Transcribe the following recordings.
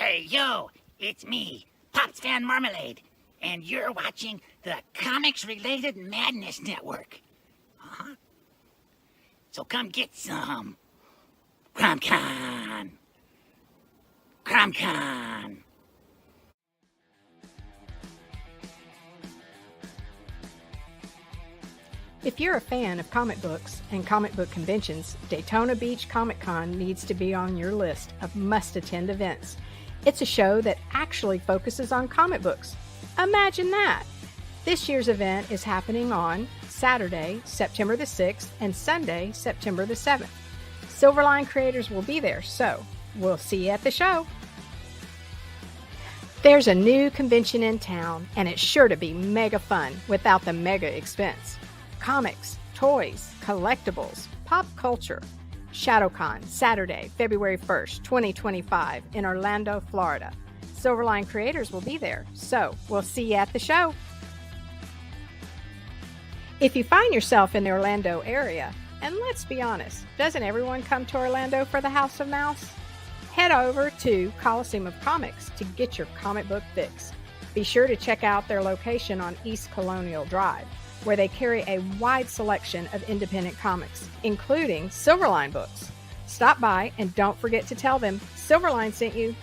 Hey, yo, it's me, Pops Fan Marmalade, and you're watching the Comics-Related Madness Network. Uh-huh. So come get some. CromCon. CromCon. If you're a fan of comic books and comic book conventions, Daytona Beach Comic Con needs to be on your list of must-attend events. It's a show that actually focuses on comic books. Imagine that! This year's event is happening on Saturday, September the 6th, and Sunday, September the 7th. Silverline creators will be there, so we'll see you at the show. There's a new convention in town, and it's sure to be mega fun without the mega expense. Comics, toys, collectibles, pop culture. ShadowCon, Saturday, February 1st, 2025, in Orlando, Florida. Silverline creators will be there, so we'll see you at the show. If you find yourself in the Orlando area, and let's be honest, doesn't everyone come to Orlando for the House of Mouse? Head over to Coliseum of Comics to get your comic book fix. Be sure to check out their location on East Colonial Drive, where they carry a wide selection of independent comics, including Silverline books. Stop by and don't forget to tell them Silverline sent you.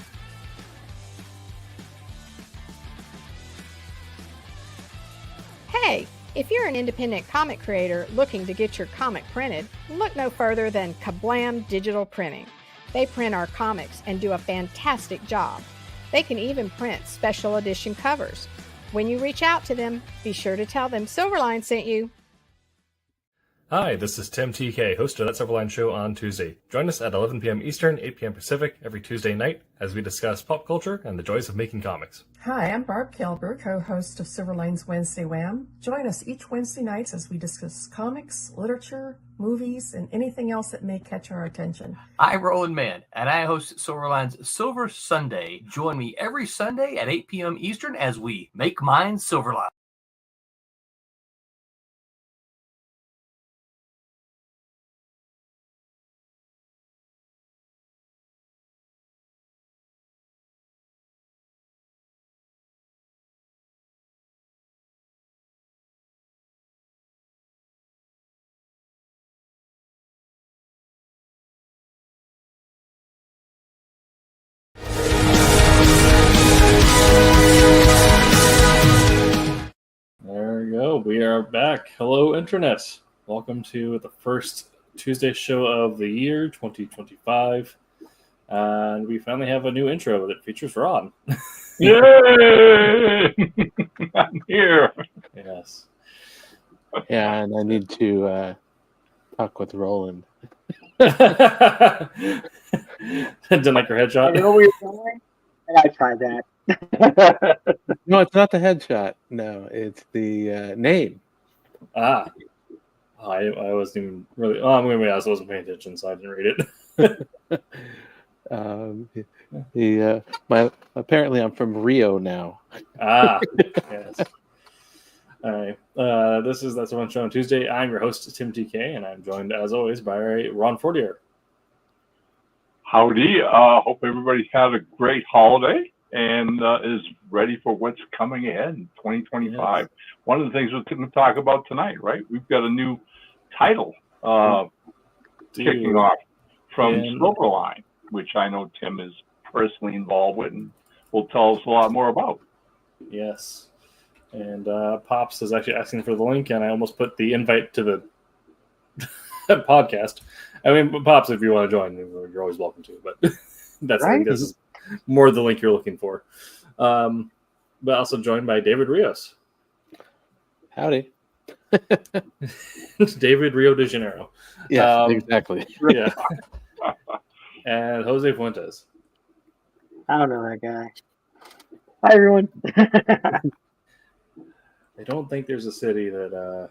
Hey, if you're an independent comic creator looking to get your comic printed, look no further than Kablam Digital Printing. They print our comics and do a fantastic job. They can even print special edition covers. When you reach out to them, be sure to tell them Silverline sent you. Hi, this is Tim TK, host of That Silverline Show on Tuesday. Join us at 11 p.m. Eastern, 8 p.m. Pacific every Tuesday night as we discuss pop culture and the joys of making comics. Hi, I'm Barb Kelber, co-host of Silverline's Wednesday Wham. Join us each Wednesday nights as we discuss comics, literature, movies, and anything else that may catch our attention. I'm Roland Mann, and I host Silverline's Silver Sunday. Join me every Sunday at 8 p.m. Eastern as we make mine Silverline. There we go. We are back. Hello, Internet. Welcome to the first Tuesday show of the year, 2025. And we finally have a new intro that features Ron. Yay! I'm here. Yes. Yeah, and I need to talk with Roland. Didn't like your headshot? You know what you're doing? I gotta try that. No, it's not the headshot. No, it's the name. I wasn't even really. Oh, I'm going to be honest, I wasn't paying attention, so I didn't read it. Apparently I'm from Rio now. Yes. All right. This is That's One Show on Tuesday. I'm your host, Tim TK, and I'm joined, as always, by Ron Fortier. Howdy. Hope everybody had a great holiday and is ready for what's coming ahead in 2025. Yes. One of the things we're going to talk about tonight, right? We've got a new title kicking off from Silverline, which I know Tim is personally involved with and will tell us a lot more about. Yes. And Pops is actually asking for the link, and I almost put the invite to the podcast. I mean, Pops, if you want to join, you're always welcome to. But that's right. This is more the link you're looking for. But also joined by David Rios. Howdy. David Rio de Janeiro. Yeah, exactly. Yeah. And Jose Fuentes. I don't know that guy. Hi, everyone. I don't think there's a city that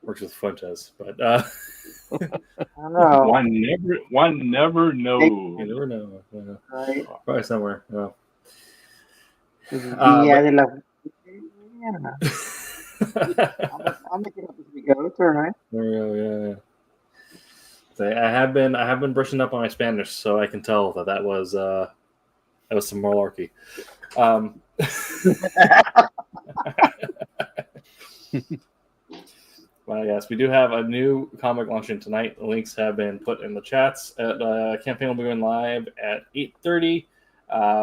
works with Fuentes, but I don't know. One never knows. You never know. Yeah. Right. Probably somewhere. Yeah. I don't know. I'll make it up as we go. It's all right. There we go. Yeah. So I have been brushing up on my Spanish, so I can tell that was That was some malarkey. Well, yes, we do have a new comic launching tonight. The links have been put in the chats. Campaign will be going live at 8:30.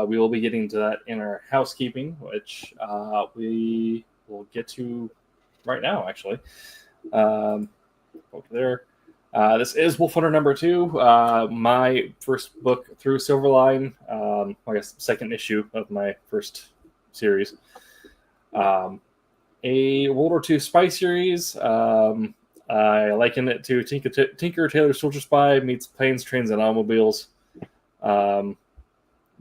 We will be getting to that in our housekeeping, which we will get to right now, actually. Over there. This is Wolf Hunter number 2, my first book through Silverline. I guess second issue of my first series. A World War II spy series. I liken it to Tinker Tailor Soldier Spy meets Planes, Trains, and Automobiles.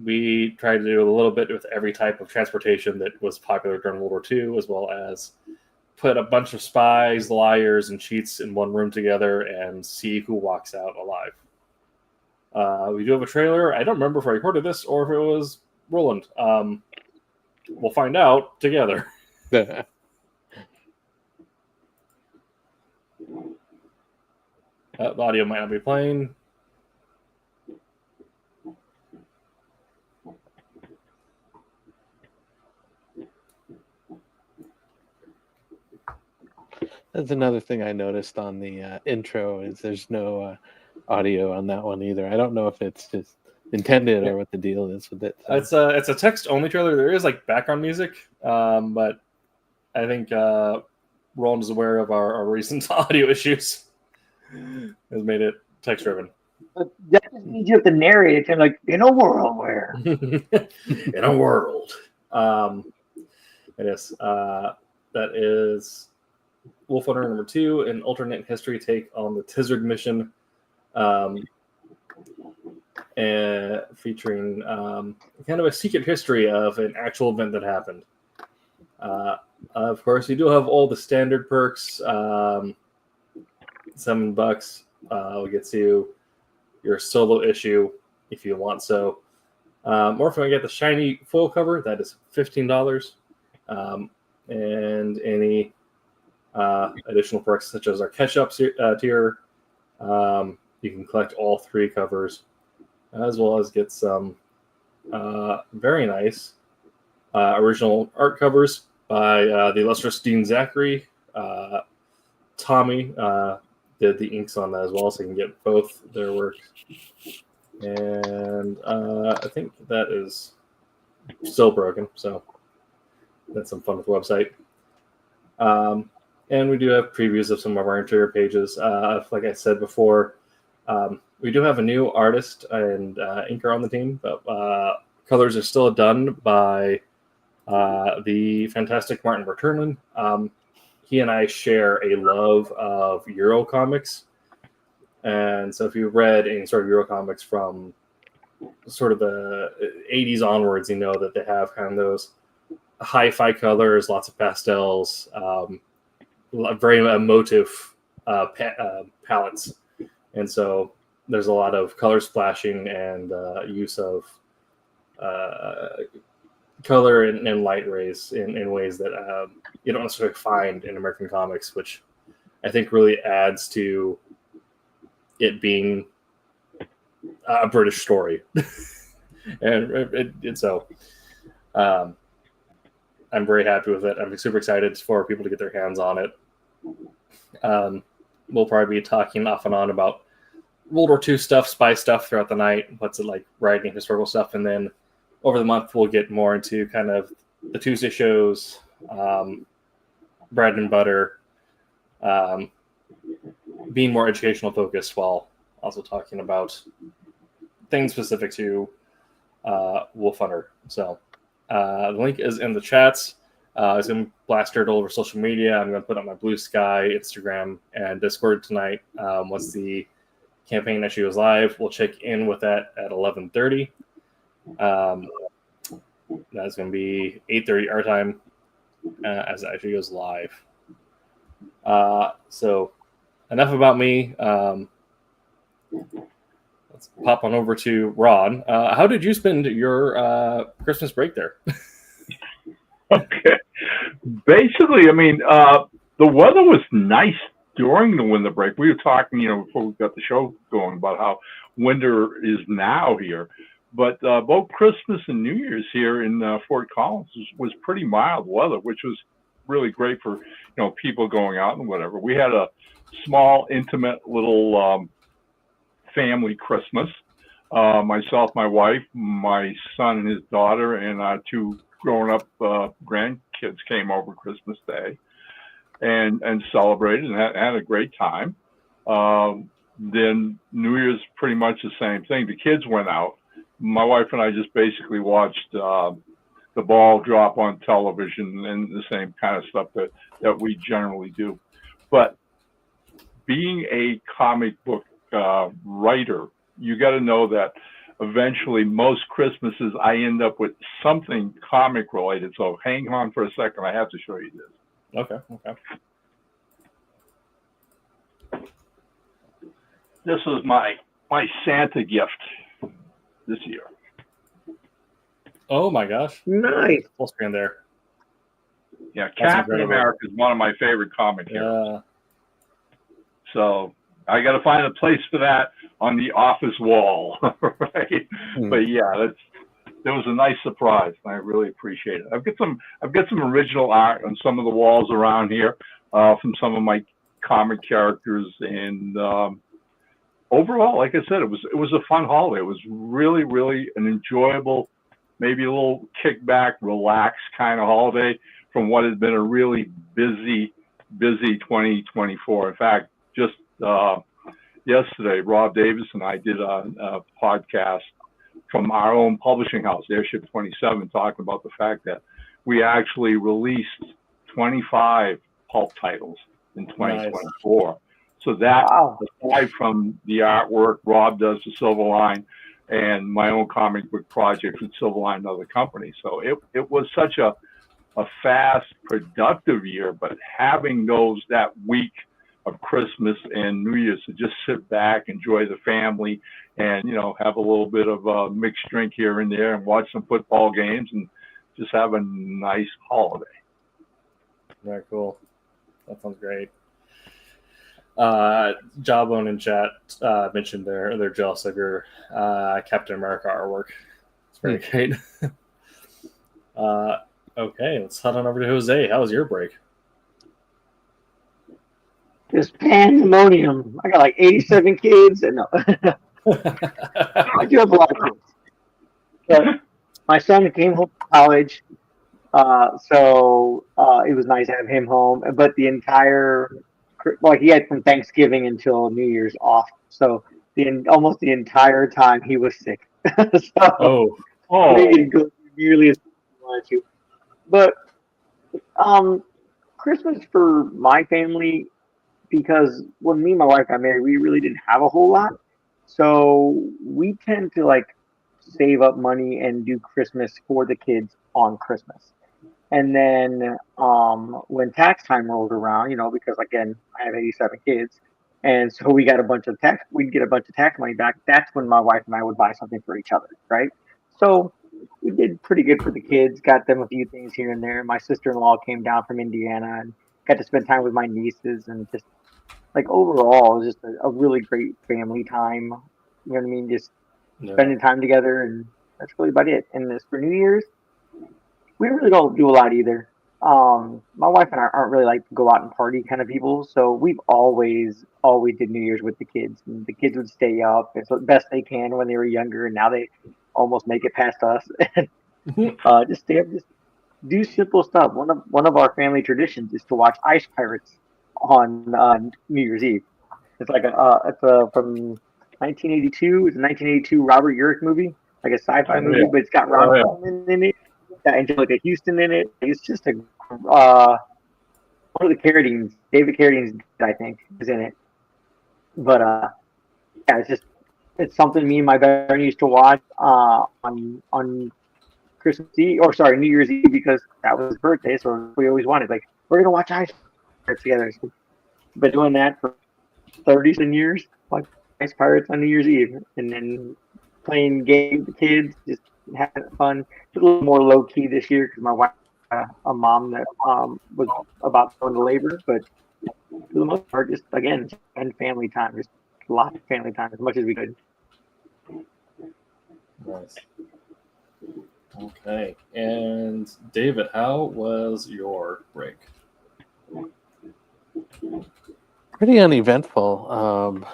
We tried to do a little bit with every type of transportation that was popular during World War II, as well as put a bunch of spies, liars, and cheats in one room together and see who walks out alive. We do have a trailer. I don't remember if I recorded this or if it was Roland. We'll find out together. The audio might not be playing. That's another thing I noticed on the intro is there's no audio on that one either. I don't know if it's just intended or what the deal is with it. So. It's a text only trailer. There is like background music, but I think Roland is aware of our recent audio issues. Has made it text driven. But that just means you have to narrate it. And like, in a world where. In a world. It is. That is Wolf Hunter number 2, an alternate history take on the Tizard mission, featuring kind of a secret history of an actual event that happened. Of course, you do have all the standard perks. $7. We'll get to your solo issue if you want so. Or if I get the shiny full cover, that is $15. And any additional perks such as our catch-up tier, you can collect all 3 covers, as well as get some very nice original art covers by the illustrious Dean Zachary. Tommy did the inks on that as well, so you can get both their work. And I think that is still broken, so that's some fun with the website. And we do have previews of some of our interior pages. Like I said before, we do have a new artist and inker on the team, but colors are still done by the fantastic Martin Verterlin. He and I share a love of Euro comics. And so if you've read any sort of Euro comics from sort of the 80s onwards, you know that they have kind of those hi-fi colors, lots of pastels, very emotive palettes. And so there's a lot of color splashing and use of color and light rays in ways that you don't necessarily find in American comics, which I think really adds to it being a British story. And so I'm very happy with it. I'm super excited for people to get their hands on it. We'll probably be talking off and on about World War II stuff, spy stuff throughout the night. What's it like writing historical stuff? And then over the month, we'll get more into kind of the Tuesday shows, bread and butter, being more educational focused while also talking about things specific to Wolf Hunter. So the link is in the chats. It's going to be plastered all over social media. I'm going to put up my Blue Sky, Instagram, and Discord tonight. Once the campaign issue is live, we'll check in with that at 11:30. That's going to be 8:30 our time as it actually goes live. So enough about me. Let's pop on over to Ron. How did you spend your Christmas break there? Okay. Basically, I mean, the weather was nice during the winter break. We were talking, before we got the show going about how winter is now here. But both Christmas and New Year's here in Fort Collins was pretty mild weather, which was really great for people going out and whatever. We had a small, intimate little family Christmas. Myself, my wife, my son and his daughter, and our two grown-up grandkids came over Christmas Day and celebrated and had a great time. Then New Year's pretty much the same thing. The kids went out. My wife and I just basically watched the ball drop on television and the same kind of stuff that we generally do. But being a comic book writer, you got to know that eventually most Christmases I end up with something comic related. So hang on for a second. I have to show you this. Okay. This was my Santa gift this year. Oh my gosh. Nice. Full screen there. Yeah, That's Captain incredible. America is one of my favorite comic heroes. Yeah. So I got to find a place for that on the office wall, right? But yeah, that was a nice surprise, and I really appreciate it. I've got some original art on some of the walls around here from some of my comic characters, and overall, like I said, it was a fun holiday. It was really, really an enjoyable, maybe a little kickback, relaxed kind of holiday from what has been a really busy 2024. In fact, just yesterday, Rob Davis and I did a podcast from our own publishing house, Airship 27, talking about the fact that we actually released 25 pulp titles in 2024. Nice. So that, aside from the artwork Rob does for Silverline and my own comic book project with Silverline and other companies. So it was such a fast, productive year, but having that week of Christmas and New Year's to just sit back, enjoy the family, and have a little bit of a mixed drink here and there and watch some football games and just have a nice holiday. Very cool. That sounds great. Jawbone in chat mentioned they're jealous of your Captain America artwork. It's very great. Okay, let's head on over to Jose. How was your break? Just pandemonium. I got like 87 kids, and I do have a lot of kids. But my son came home from college, so it was nice to have him home. But the entire, he had from Thanksgiving until New Year's off, so almost the entire time he was sick. So he didn't go nearly as much as he wanted to. But Christmas for my family, because when me and my wife got married, we really didn't have a whole lot. So we tend to save up money and do Christmas for the kids on Christmas. And then when tax time rolled around, because again, I have 87 kids, and so we'd get a bunch of tax money back. That's when my wife and I would buy something for each other, right? So we did pretty good for the kids, got them a few things here and there. My sister-in-law came down from Indiana and got to spend time with my nieces, and just overall, it was just a really great family time. You know what I mean? Just spending time together, and that's really about it. And as for New Year's, we really don't do a lot either. My wife and I aren't really go out and party kind of people, so we've always did New Year's with the kids, and the kids would stay up as best they can when they were younger, and now they almost make it past us. Just stay up, just do simple stuff. One of our family traditions is to watch Ice Pirates on New Year's Eve. It's it's from 1982. It's a 1982 Robert Urich movie, like a sci-fi movie, but it's got Ron Perlman in it. Got Angelica Houston in it. It's just one of the Carradines, David Carradines, I think, is in it. But it's something me and my brother used to watch on Christmas Eve, New Year's Eve, because that was his birthday. So we always wanted we're gonna watch Ice Pirates together. So we've been doing that for 30-some years, like Ice Pirates on New Year's Eve, and then playing games with the kids, just having fun. It's a little more low key this year because my wife, a mom that was about to go into labor, but for the most part, just again, spend family time, just a lot of family time as much as we could. Right Nice. Okay. And David, how was your break? Pretty uneventful.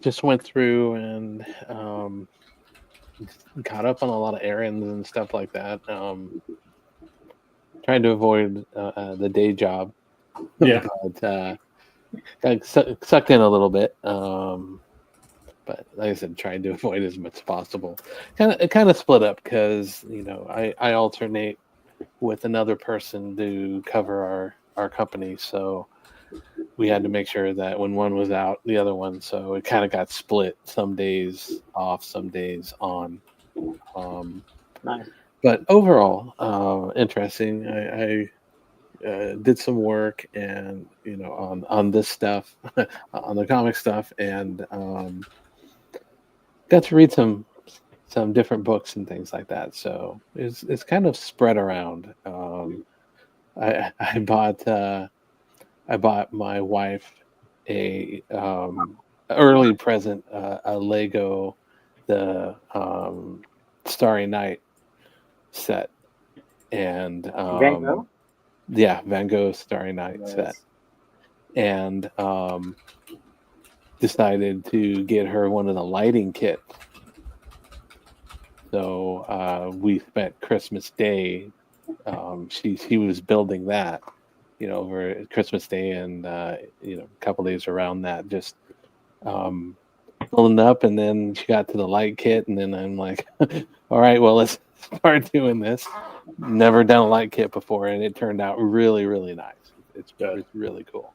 Just went through and caught up on a lot of errands and stuff like that. Trying to avoid the day job. Yeah. But got sucked in a little bit. But like I said, trying to avoid as much as possible. Kind of split up because I alternate with another person to cover our company, so we had to make sure that when one was out, the other one. So it kind of got split. Some days off, some days on. Nice. But overall, interesting. I did some work and on this stuff, on the comic stuff, and got to read some different books and things like that. So it's kind of spread around. I bought my wife a early present, a Lego, the Starry Night set, and Van Gogh? yeah, Van Gogh Starry Night Nice. set, and decided to get her one of the lighting kits. So we spent Christmas Day. She was building that, over Christmas Day, and a couple days around that, just building up. And then she got to the light kit, and then I'm like, all right, well, let's start doing this. Never done a light kit before, and it turned out really, really nice. It's really cool.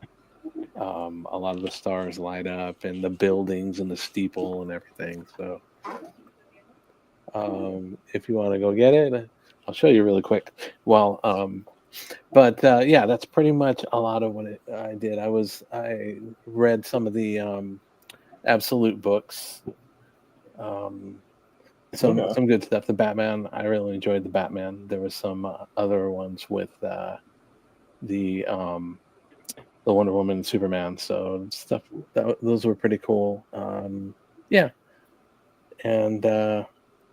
A lot of the stars light up, and the buildings and the steeple and everything. So if you want to go get it, I'll show you really quick. Well, but yeah, that's pretty much a lot of what I did. I read some of the Absolute books, some good stuff. The Batman, I really enjoyed the Batman. There was some other ones with the Wonder Woman and Superman. So stuff those were pretty cool. Yeah, and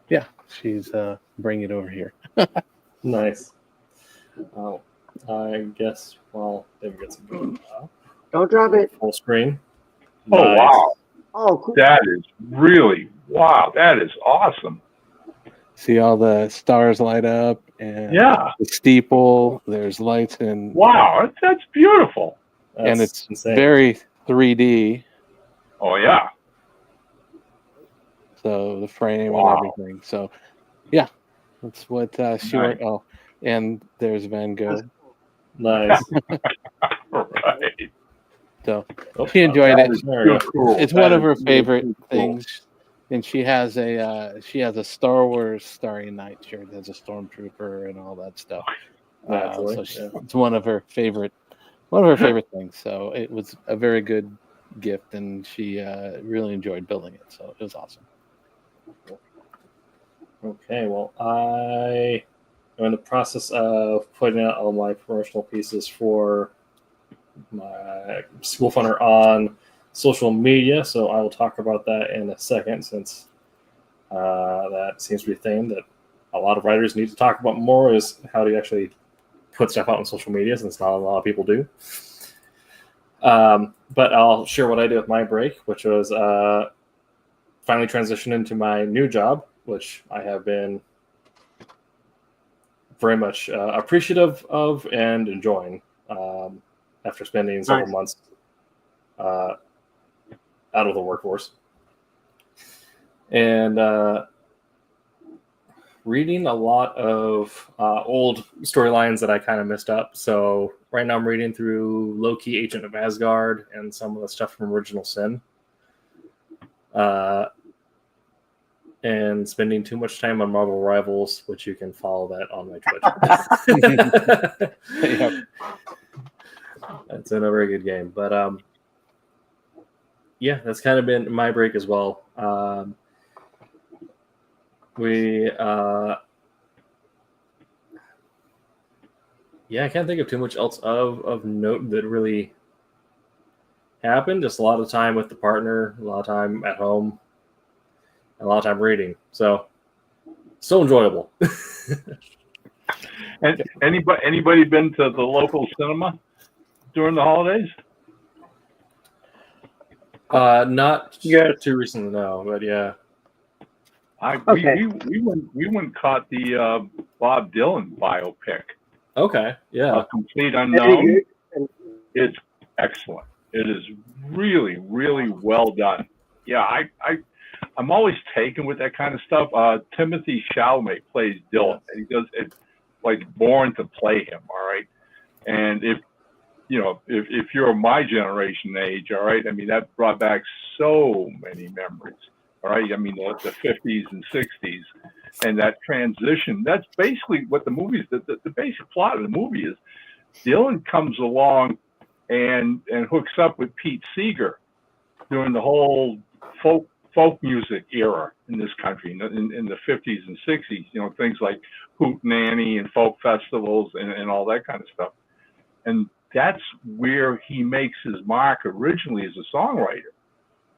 yeah, she's bringing it over here. Nice. Well, I guess David gets a good Don't drop it. full screen. Oh, Nice. wow. Oh, cool. That is really, wow. That is awesome. See all the stars light up, and Yeah. the steeple. There's lights and Wow. That's beautiful. and That's it's insane. very 3D. Oh, yeah. So the frame Wow. and everything. So yeah, that's what she worked. Oh, and there's Van Gogh. Nice. Right. So Oh, she enjoyed That it. is real cool. It's That one of is her really, favorite really cool. things, and she has a Star Wars Starry Night shirt. Has a stormtrooper and all that stuff. Naturally, It's one of her favorite things. So it was a very good gift, and she really enjoyed building it. So it was awesome. Okay, well, I am in the process of putting out all my promotional pieces for my School Funner on social media, so I will talk about that in a second, since that seems to be a thing that a lot of writers need to talk about more, is how do you actually put stuff out on social media, since not a lot of people do. But I'll share what I did with my break, which was finally transitioned into my new job, which I have been very much appreciative of and enjoying after spending several months out of the workforce. And reading a lot of old storylines that I kind of missed up. So right now I'm reading through Loki, Agent of Asgard, and some of the stuff from Original Sin. And spending too much time on Marvel Rivals, which you can follow that on my Twitch. Yep. It's been a very good game. But yeah, that's kind of been my break as well. I can't think of too much else of note that really happened. Just a lot of time with the partner, a lot of time at home, and a lot of time reading. So so enjoyable. And anybody been to the local cinema during the holidays? Not Yes. too recently, no, but yeah. Okay. We went and caught the Bob Dylan biopic, Okay, yeah. A Complete Very Unknown. good. And It's excellent. It is really, really well done. Yeah, I'm always taken with that kind of stuff. Timothy Chalamet plays Dylan, and he does it like born to play him. All right, and if you're my generation age, all right, I mean that brought back so many memories. All right, I mean the 50s and 60s, and that transition. That's basically what the movie is. The basic plot of the movie is Dylan comes along and hooks up with Pete Seeger during the whole folk music era in this country in the 50s and 60s. You know, things like Hoot Nanny and folk festivals and all that kind of stuff. And that's where he makes his mark originally as a songwriter.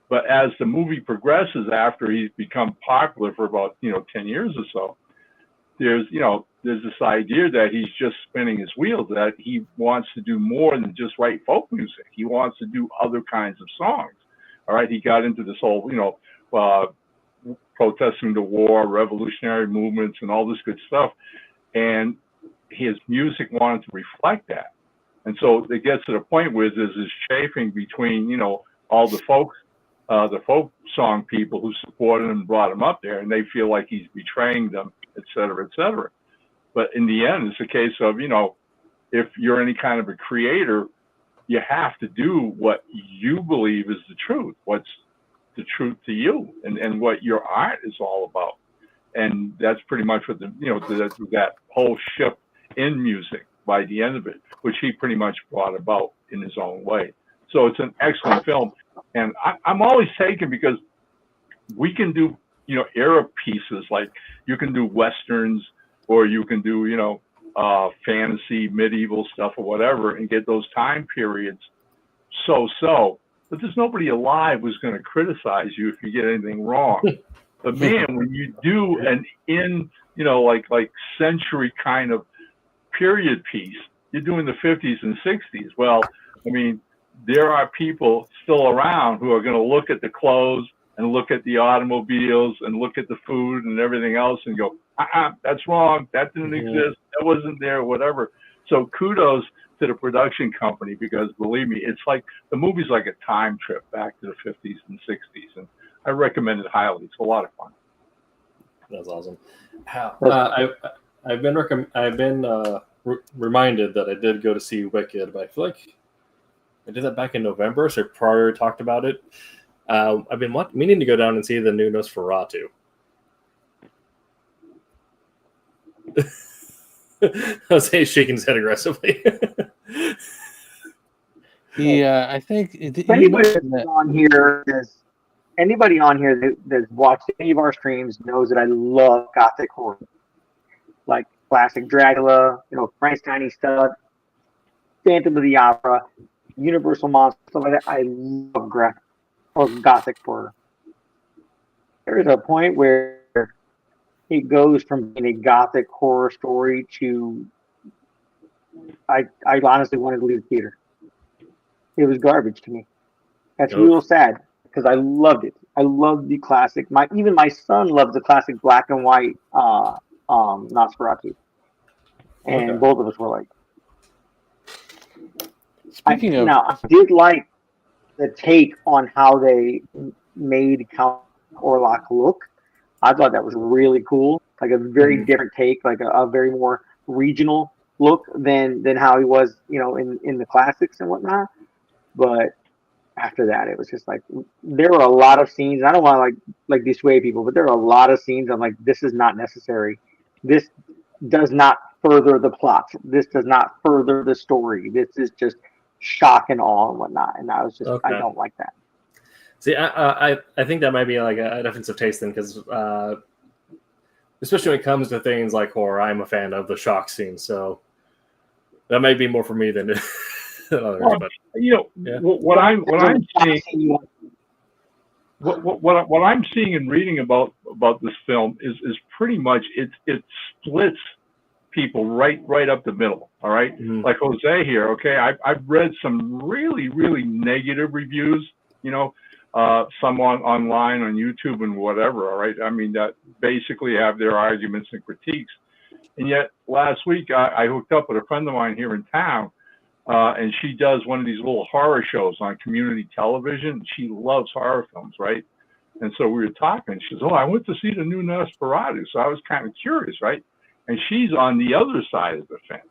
But as the movie progresses, after he's become popular for about 10 years or so, there's this idea that he's just spinning his wheels, that he wants to do more than just write folk music. He wants to do other kinds of songs. All right, he got into this whole protesting the war, revolutionary movements, and all this good stuff, and his music wanted to reflect that. And so it gets to the point where there's this chafing between all the folk song people who supported him and brought him up there, and they feel like he's betraying them, et cetera, et cetera. But in the end, it's a case of, if you're any kind of a creator, you have to do what you believe is the truth, what's the truth to you, and what your art is all about. And that's pretty much what that whole shift in music by the end of it, which he pretty much brought about in his own way. So it's an excellent film. And I'm always taken because we can do, era pieces, like you can do Westerns, or you can do, fantasy, medieval stuff or whatever, and get those time periods so. But there's nobody alive who's going to criticize you if you get anything wrong. But man, when you do an like century kind of period piece, you're doing the 50s and 60s. Well, I mean, there are people still around who are going to look at the clothes and look at the automobiles and look at the food and everything else and go, that's wrong. That didn't exist. That wasn't there, whatever. So kudos to the production company, because believe me, it's like the movie's like a time trip back to the 50s and 60s. And I recommend it highly. It's a lot of fun. That's awesome. I've been reminded that I did go to see Wicked, but I feel like I did that back in November, so prior talked about it. I've been meaning to go down and see the new Nosferatu. Jose's shaking his head aggressively. I think anybody on here that's watched any of our streams knows that I love gothic horror, like classic Dracula, Frankenstein stuff, Phantom of the Opera, Universal Monsters, stuff like that. I love gothic horror. There is a point where it goes from being a gothic horror story to I honestly wanted to leave the theater. It was garbage to me. That's real sad, because I loved it. I loved the classic. Even my son loves the classic black and white Nosferatu, and both of us were like. I did like the take on how they made Count Orlok look. I thought that was really cool, like a very different take, like a very more regional look than how he was, in the classics and whatnot. But after that, it was just like there were a lot of scenes. I don't want to like dissuade people, but there are a lot of scenes. I'm like, this is not necessary. This does not further the plot. This does not further the story. This is just shock and awe and whatnot. And I was just, I don't like that. See, I think that might be like a difference of taste then, because especially when it comes to things like horror, I'm a fan of the shock scene, so that might be more for me than others. What I'm seeing, what I'm seeing and reading about this film is pretty much it splits people right up the middle. All right, like Jose here. Okay, I've read some really negative reviews. You know, some online on YouTube and whatever. All right, I mean that basically have their arguments and critiques. And yet last week I hooked up with a friend of mine here in town. And she does one of these little horror shows on community television. She loves horror films, right? And so we were talking. She says, "Oh, I went to see the new Nosferatu." So I was kind of curious, right? And she's on the other side of the fence.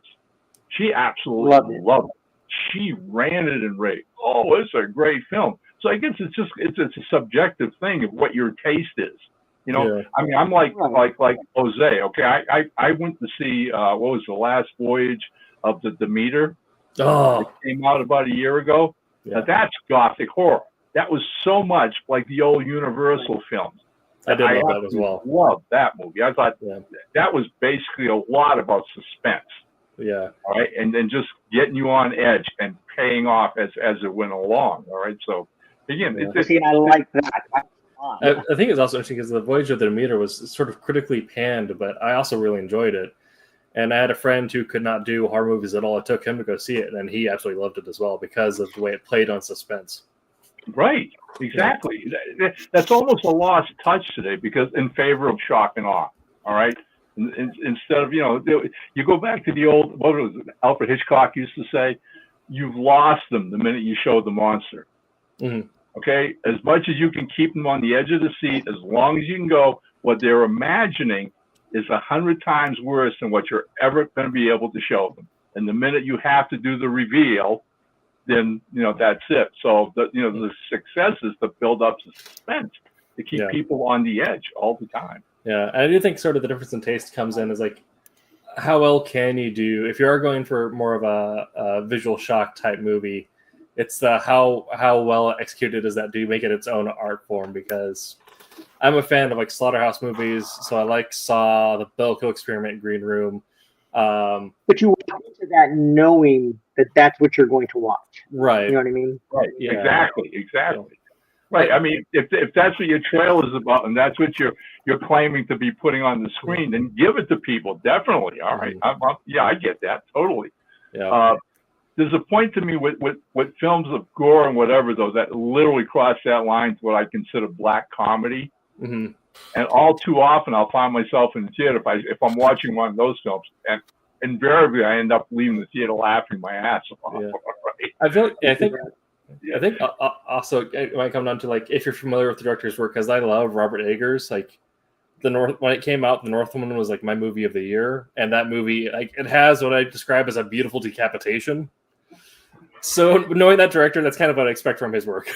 She absolutely loved it. She ranted and raved. "Oh, it's a great film." So I guess it's a subjective thing of what your taste is. You know, yeah. I mean, I'm like Jose. Okay, I went to see what was the last voyage of the Demeter. Oh, it came out about a year ago. Yeah. Now that's gothic horror. That was so much like the old Universal films. I did love that as well. Loved that movie. I thought that was basically a lot about suspense. Yeah. All right, and then just getting you on edge and paying off as it went along. All right, so again, I like that. I think it's also interesting because the Voyage of the Demeter was sort of critically panned, but I also really enjoyed it. And I had a friend who could not do horror movies at all. It took him to go see it, and he absolutely loved it as well because of the way it played on suspense. Right, exactly. Yeah. That's almost a lost touch today because in favor of shock and awe. All right, instead of you go back to the old what was it, Alfred Hitchcock used to say, "You've lost them the minute you show the monster." Mm-hmm. Okay, as much as you can keep them on the edge of the seat, as long as you can go, what they're imagining is 100 times worse than what you're ever going to be able to show them. And the minute you have to do the reveal, then that's it. So the success is to build up suspense to keep people on the edge all the time. Yeah, and I do think sort of the difference in taste comes in is like how well can you do if you are going for more of a visual shock type movie. It's the how well executed is that? Do you make it its own art form? Because I'm a fan of like slaughterhouse movies, so I like Saw, the Belko Experiment, Green Room. But you walk into that knowing that that's what you're going to watch, right? You know what I mean? Right. Yeah. Exactly. Yeah. Right. I mean, if that's what your trail is about, and that's what you're claiming to be putting on the screen, then give it to people. Definitely. All right. I get that totally. Yeah. There's a point to me with films of gore and whatever, though, that literally cross that line to what I consider black comedy. Mm-hmm. And all too often, I'll find myself in the theater if I'm watching one of those films, and invariably I end up leaving the theater laughing my ass off. Yeah. Right? I think also it might come down to like if you're familiar with the director's work, because I love Robert Eggers. Like when it came out, The Northman was like my movie of the year, and that movie like it has what I describe as a beautiful decapitation. So knowing that director, that's kind of what I expect from his work.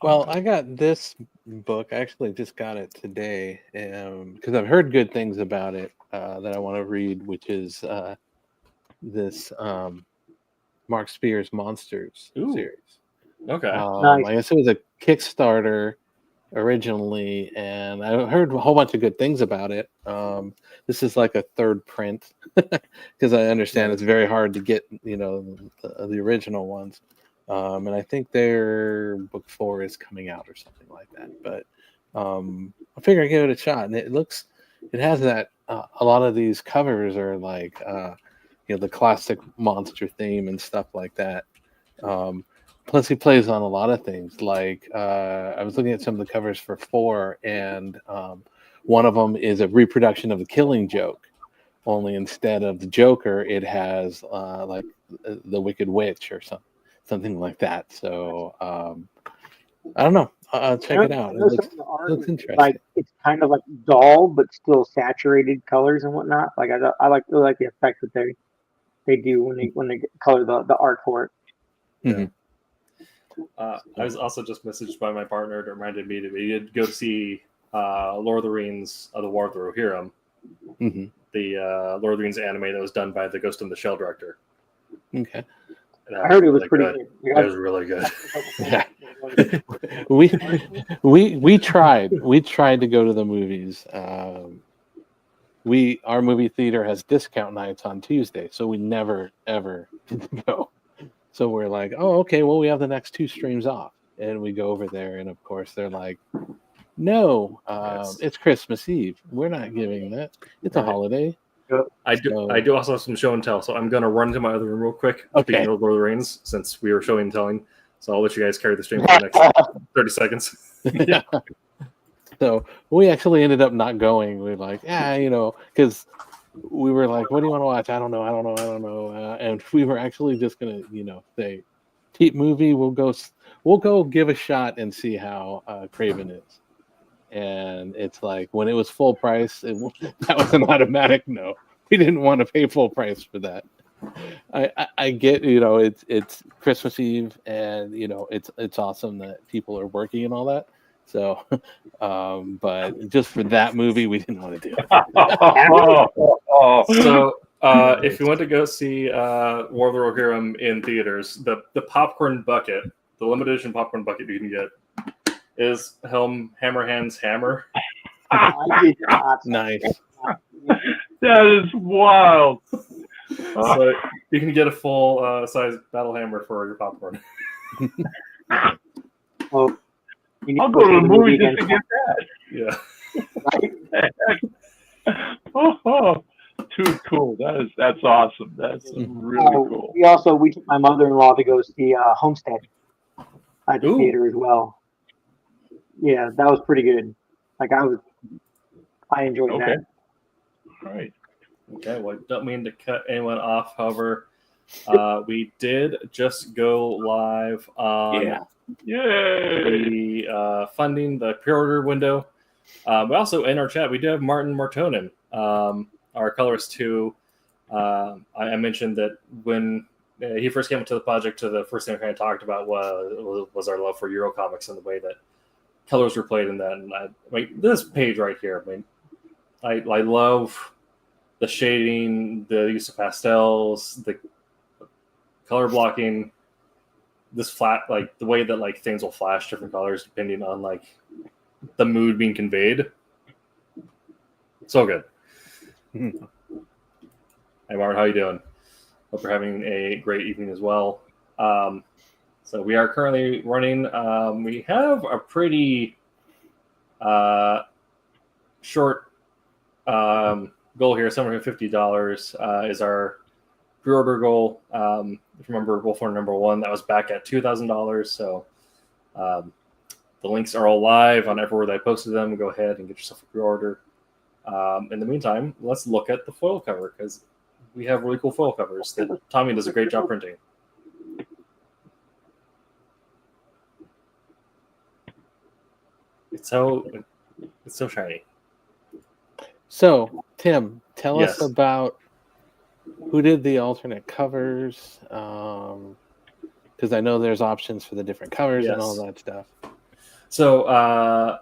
Well, I got this book. I actually just got it today because I've heard good things about it that I want to read, which is this Mark Spears Monsters series. Okay. Nice. I guess it was a Kickstarter originally, and I heard a whole bunch of good things about it. This is like a third print because I understand it's very hard to get, the original ones. And I think their book 4 is coming out or something like that. But I figure I'd give it a shot, and it has that. A lot of these covers are like, the classic monster theme and stuff like that. Plus, he plays on a lot of things. Like I was looking at some of the covers for 4, and one of them is a reproduction of The Killing Joke. Only instead of the Joker, it has like the Wicked Witch or something like that. So I don't know. I'll check it out. It looks interesting. Like it's kind of like dull, but still saturated colors and whatnot. Like I like the effect that they do when they color the art for it. Mm-hmm. I was also just messaged by my partner. It reminded me we did go see Lord of the Rings: The War of the Rohirrim, the Lord of the Rings anime that was done by the Ghost in the Shell director. Okay. I heard it was pretty good. It was really good. Yeah. we tried to go to the movies. Our movie theater has discount nights on Tuesday, so we never ever go. So we're like, oh, okay, well, we have the next 2 streams off. And we go over there, and of course, they're like, no, it's Christmas Eve. We're not giving that. It's a holiday. I do also have some show and tell, so I'm going to run into my other room real quick. Okay. Speaking of Lord of the Rings, since we were showing and telling. So I'll let you guys carry the stream for the next 30 seconds. Yeah. So we actually ended up not going. We were like, because we were like, what do you want to watch? I don't know. And we were actually just going to, say, cheap movie. We'll go give a shot and see how Craven is. And it's like, when it was full price, that was an automatic no. We didn't want to pay full price for that. I get, it's Christmas Eve, and it's awesome that people are working and all that. So, but just for that movie, we didn't want to do it. So, if you went to go see War of the Rohirrim in theaters, the popcorn bucket, the limited edition popcorn bucket you can get, is Hammerhand's hammer. Nice. That is wild. So you can get a full size battle hammer for your popcorn. Well, I'll go to the movie just to get that. Yeah. Too cool. That's awesome. That's really cool. We took my mother-in-law to go see Homestead at the theater as well. Yeah, that was pretty good. I enjoyed that. All right. Okay, well, don't mean to cut anyone off. However, we did just go live on the funding, the pre-order window. But also in our chat, we do have Martin Martonen, our colorist, who I mentioned that when he first came into the project, the first thing we kind of talked about was our love for Euro comics and the way that colors were played in that. And this page right here, I love the shading, the use of pastels, the color blocking, this flat, the way that things will flash different colors depending on the mood being conveyed. So good. Mm-hmm. Hey Martin, how you doing? Hope you're having a great evening as well. So we are currently running. We have a pretty short goal here. $750 is our pre-order goal. If you remember Wolfhorn number 1, that was back at $2,000. So the links are all live on everywhere that I posted them. Go ahead and get yourself a pre-order. In the meantime, let's look at the foil cover, because we have really cool foil covers that Tommy does a great job printing. It's so shiny. So, Tim, tell Yes. us about who did the alternate covers, because I know there's options for the different covers and all that stuff. So,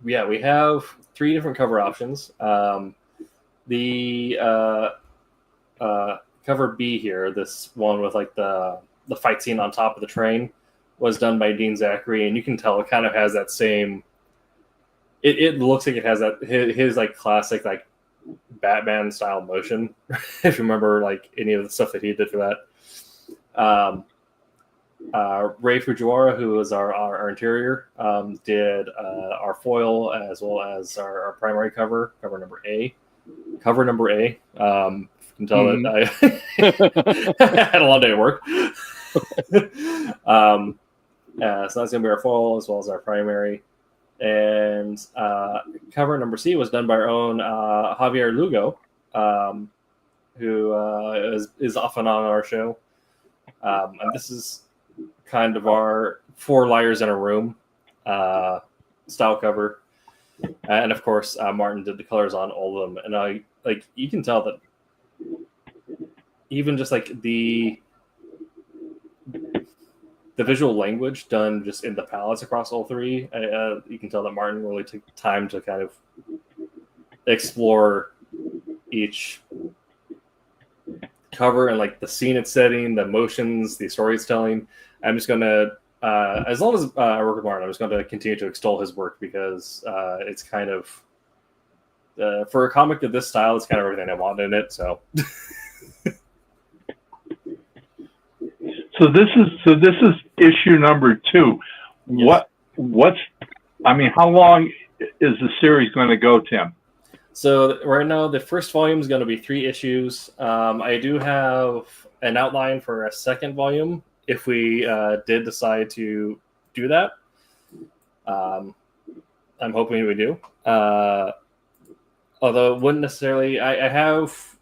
we have 3 different cover options. The cover B here, this one with the fight scene on top of the train, was done by Dean Zachary, and you can tell it kind of has that same. It looks like it has that his classic Batman style motion. If you remember any of the stuff that he did for that. Ray Fujiwara, who is our interior, did our foil as well as our primary cover number A. Cover number A. You can tell that I had a long day at work. So that's going to be our foil as well as our primary. And cover number C was done by our own Javier Lugo, who is often on our show. And this is kind of our 4 Liars in a Room style cover. And of course, Martin did the colors on all of them. And you can tell that even just the visual language done just in the palettes across all 3, you can tell that Martin really took time to kind of explore each cover and the scene it's setting, the emotions, the story it's telling. I'm just going to, as long as I work with Martin, I'm just going to continue to extol his work, because it's kind of, for a comic of this style, it's kind of everything I want in it. So So this is issue number 2. Yes. How long is the series going to go, Tim? So right now, the first volume is going to be 3 issues. I do have an outline for a second volume if we did decide to do that. I'm hoping we do. Although it wouldn't necessarily. I have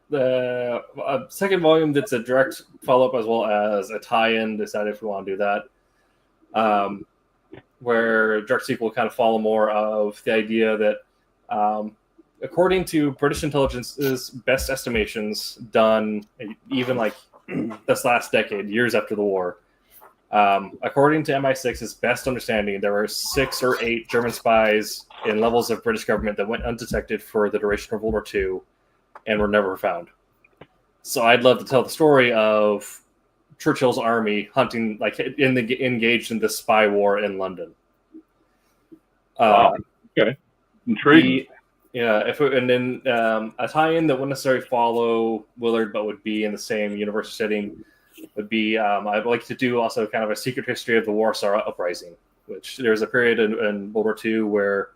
the second volume that's a direct follow-up as well as a tie-in. Decided if we want to do that. Where direct sequel kind of follow more of the idea that according to British intelligence's best estimations done even like this last decade, years after the war, according to MI6's best understanding, there were 6 or 8 German spies in levels of British government that went undetected for the duration of World War II and were never found. So I'd love to tell the story of Churchill's army hunting, like engaged in this spy war in London. Okay. Intriguing. And then a tie-in that wouldn't necessarily follow Willard, but would be in the same universe setting, would be I'd like to do also kind of a secret history of the Warsaw Uprising, which there was a period in World War II where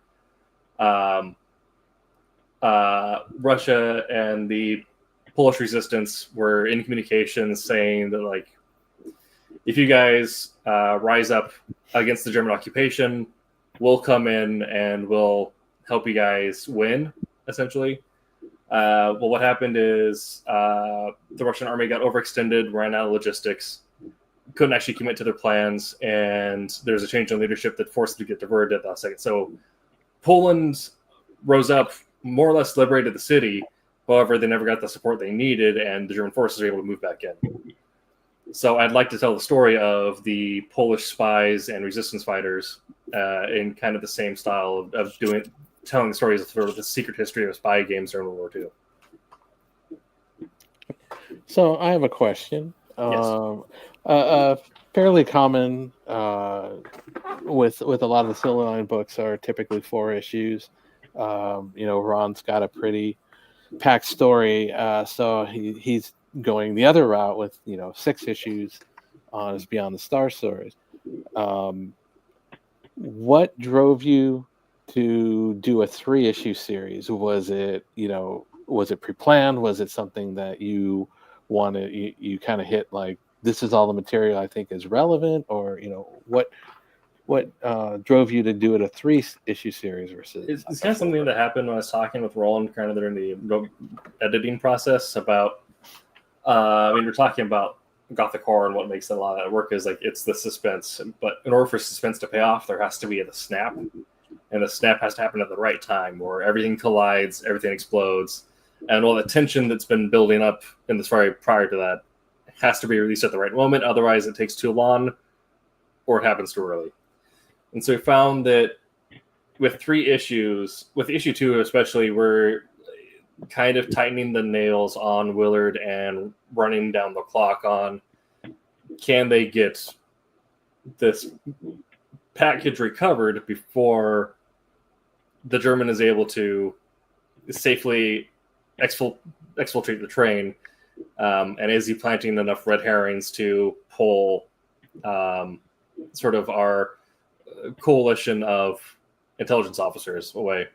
Russia and the Polish resistance were in communications saying that, like, if you guys rise up against the German occupation, we'll come in and we'll help you guys win, essentially. Well, what happened is the Russian army got overextended, ran out of logistics, couldn't actually commit to their plans, and there's a change in leadership that forced them to get diverted at the last second. So Poland rose up, more or less liberated the city. However, they never got the support they needed, and the German forces were able to move back in. So I'd like to tell the story of the Polish spies and resistance fighters in kind of the same style of telling the stories of sort of the secret history of spy games during World War II. So I have a question. Yes. Fairly common with a lot of the Silverline books are typically 4 issues. Ron's got a pretty packed story, so he's going the other route with 6 issues on his Beyond the Stars stories. What drove you to do a 3-issue series? Was it pre-planned? Was it something that you wanted? You kind of hit like, this is all the material I think is relevant, or what drove you to do it a 3-issue series versus? It's kind of something that happened when I was talking with Roland kind of during the editing process about. We're talking about Gothic horror, and what makes a lot of that work is like it's the suspense. But in order for suspense to pay off, there has to be the snap, and the snap has to happen at the right time, where everything collides, everything explodes, and all the tension that's been building up in the story prior to that has to be released at the right moment. Otherwise, it takes too long, or it happens too early. And so we found that with 3 issues, with issue 2 especially, we're kind of tightening the nails on Willard and running down the clock on, can they get this package recovered before the German is able to safely exfiltrate the train, and is he planting enough red herrings to pull sort of our coalition of intelligence officers away?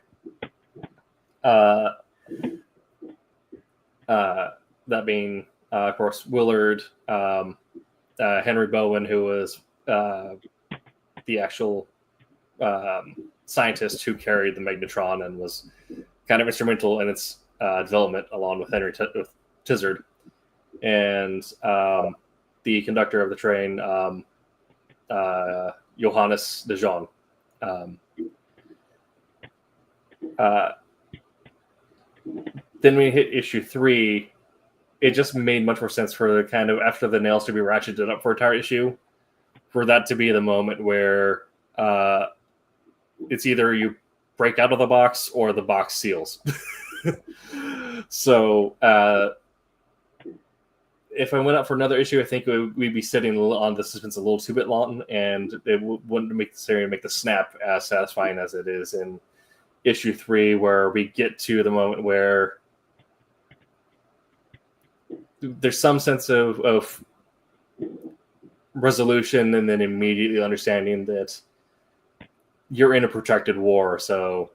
That being, of course, Willard, Henry Bowen, who was the actual scientist who carried the magnetron and was kind of instrumental in its development, along with Henry Tizard, and the conductor of the train, Johannes de Jong. Then we hit issue 3. It just made much more sense for the kind of, after the nails to be ratcheted up for a entire issue, for that to be the moment where it's either you break out of the box or the box seals. So if I went out for another issue, I think we'd be sitting on the suspense a little too bit long, and it wouldn't make the snap as satisfying as it is in issue 3, where we get to the moment where there's some sense of resolution and then immediately understanding that you're in a protracted war. So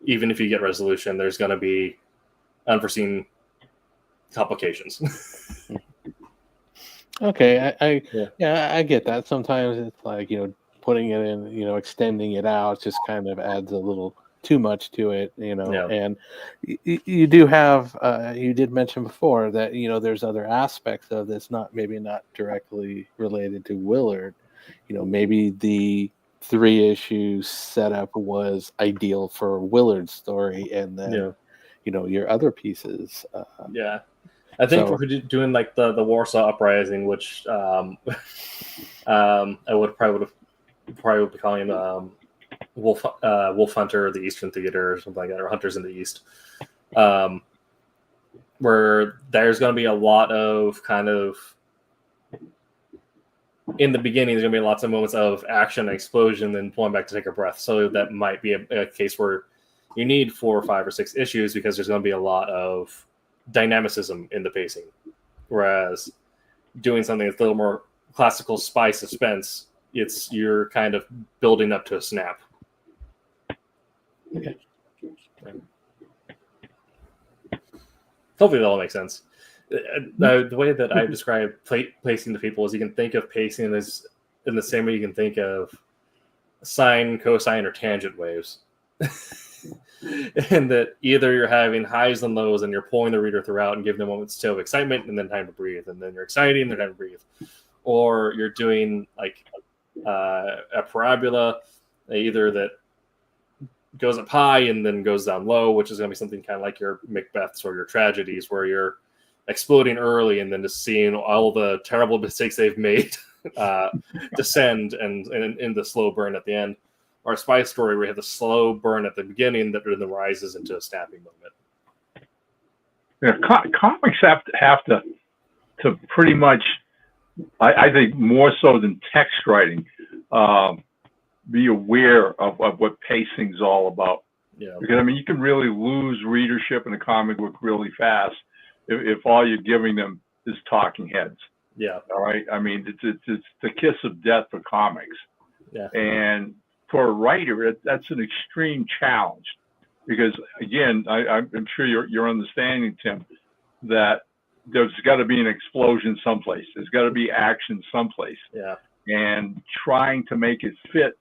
even if you get resolution, there's going to be unforeseen complications. Okay, I get that. Sometimes it's like, putting it in, extending it out just kind of adds a little too much to it, And you do have, you did mention before that there's other aspects of this, not directly related to Willard. Maybe the 3 issue setup was ideal for Willard's story, and then your other pieces. I think we're doing like the Warsaw Uprising, which I would probably be calling Wolf Hunter, the Eastern Theater, or something like that, or Hunters in the East, where there's going to be a lot of kind of, in the beginning, there's going to be lots of moments of action and explosion, then pulling back to take a breath. So that might be a case where you need 4 or 5 or 6 issues because there's going to be a lot of dynamicism in the pacing. Whereas doing something that's a little more classical spy suspense, you're kind of building up to a snap. Okay. Hopefully that all makes sense. The way that I describe pacing to people is you can think of pacing as in the same way you can think of sine, cosine, or tangent waves. And that either you're having highs and lows and you're pulling the reader throughout and giving them moments of excitement and then time to breathe, and then you're excited and then time to breathe. Or you're doing like a parabola, either that goes up high and then goes down low, which is going to be something kind of like your Macbeths or your tragedies, where you're exploding early and then just seeing all the terrible mistakes they've made descend and in the slow burn at the end. Or a spy story where you have the slow burn at the beginning that then rises into a snapping moment. Comics have to pretty much, I think more so than text writing, be aware of what pacing's all about. Yeah. Because you can really lose readership in a comic book really fast if all you're giving them is talking heads. Yeah. All right. It's the kiss of death for comics. Yeah. And for a writer, that's an extreme challenge, because again, I'm sure you're understanding, Tim, that there's got to be an explosion someplace. There's got to be action someplace. Yeah. And trying to make it fit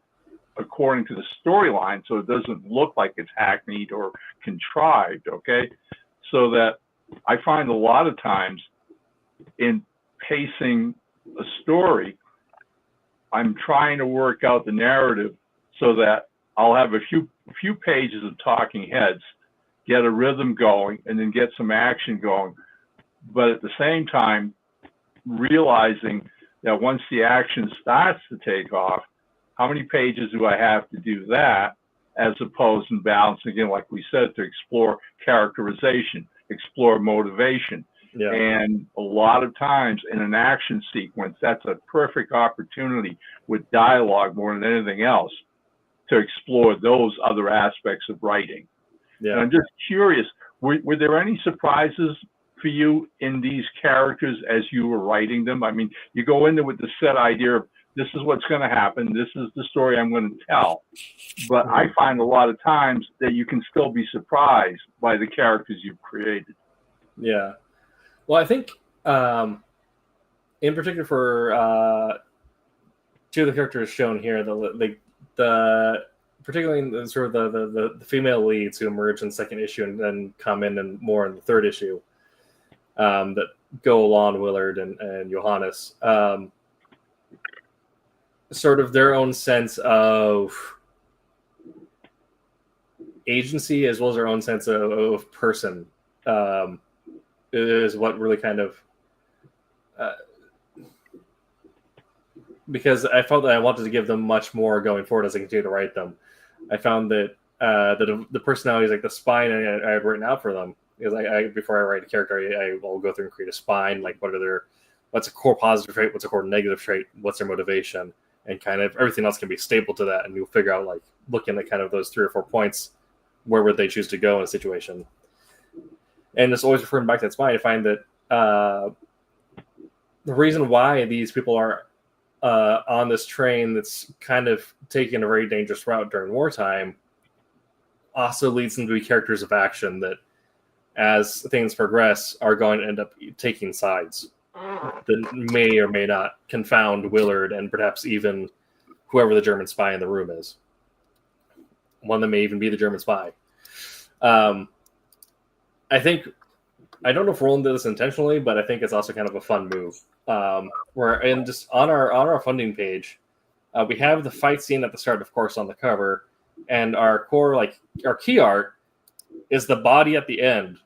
according to the storyline so it doesn't look like it's hackneyed or contrived, okay? So that I find a lot of times in pacing a story, I'm trying to work out the narrative so that I'll have a few pages of talking heads, get a rhythm going, and then get some action going. But at the same time, realizing that once the action starts to take off, how many pages do I have to do that, as opposed to balance, again, like we said, to explore characterization, explore motivation. Yeah. And a lot of times in an action sequence, that's a perfect opportunity with dialogue more than anything else to explore those other aspects of writing. Yeah. And I'm just curious, were there any surprises for you in these characters as you were writing them? You go in there with the set idea of this is what's going to happen, this is the story I'm going to tell. But I find a lot of times that you can still be surprised by the characters you've created. Yeah. Well, I think in particular for 2 of the characters shown here, the particularly in the sort of the female leads who emerge in the 2nd issue and then come in and more in the 3rd issue, that go along Willard and Johannes, sort of their own sense of agency as well as their own sense of person is what really kind of because I felt that I wanted to give them much more going forward as I continue to write them. I found that the personalities, like the spine I had written out for them, because before I write a character, I will go through and create a spine, like what's a core positive trait, what's a core negative trait, what's their motivation, and kind of everything else can be stapled to that, and you'll figure out, like, looking at kind of those 3 or 4 points, where would they choose to go in a situation. And it's always referring back to that spine. I find that the reason why these people are on this train that's kind of taking a very dangerous route during wartime also leads them to be characters of action that, as things progress, are going to end up taking sides that may or may not confound Willard and perhaps even whoever the German spy in the room is. One that may even be the German spy. I don't know if Roland did this intentionally, but I think it's also kind of a fun move. We're just on our funding page, we have the fight scene at the start, of course, on the cover, and our key art is the body at the end.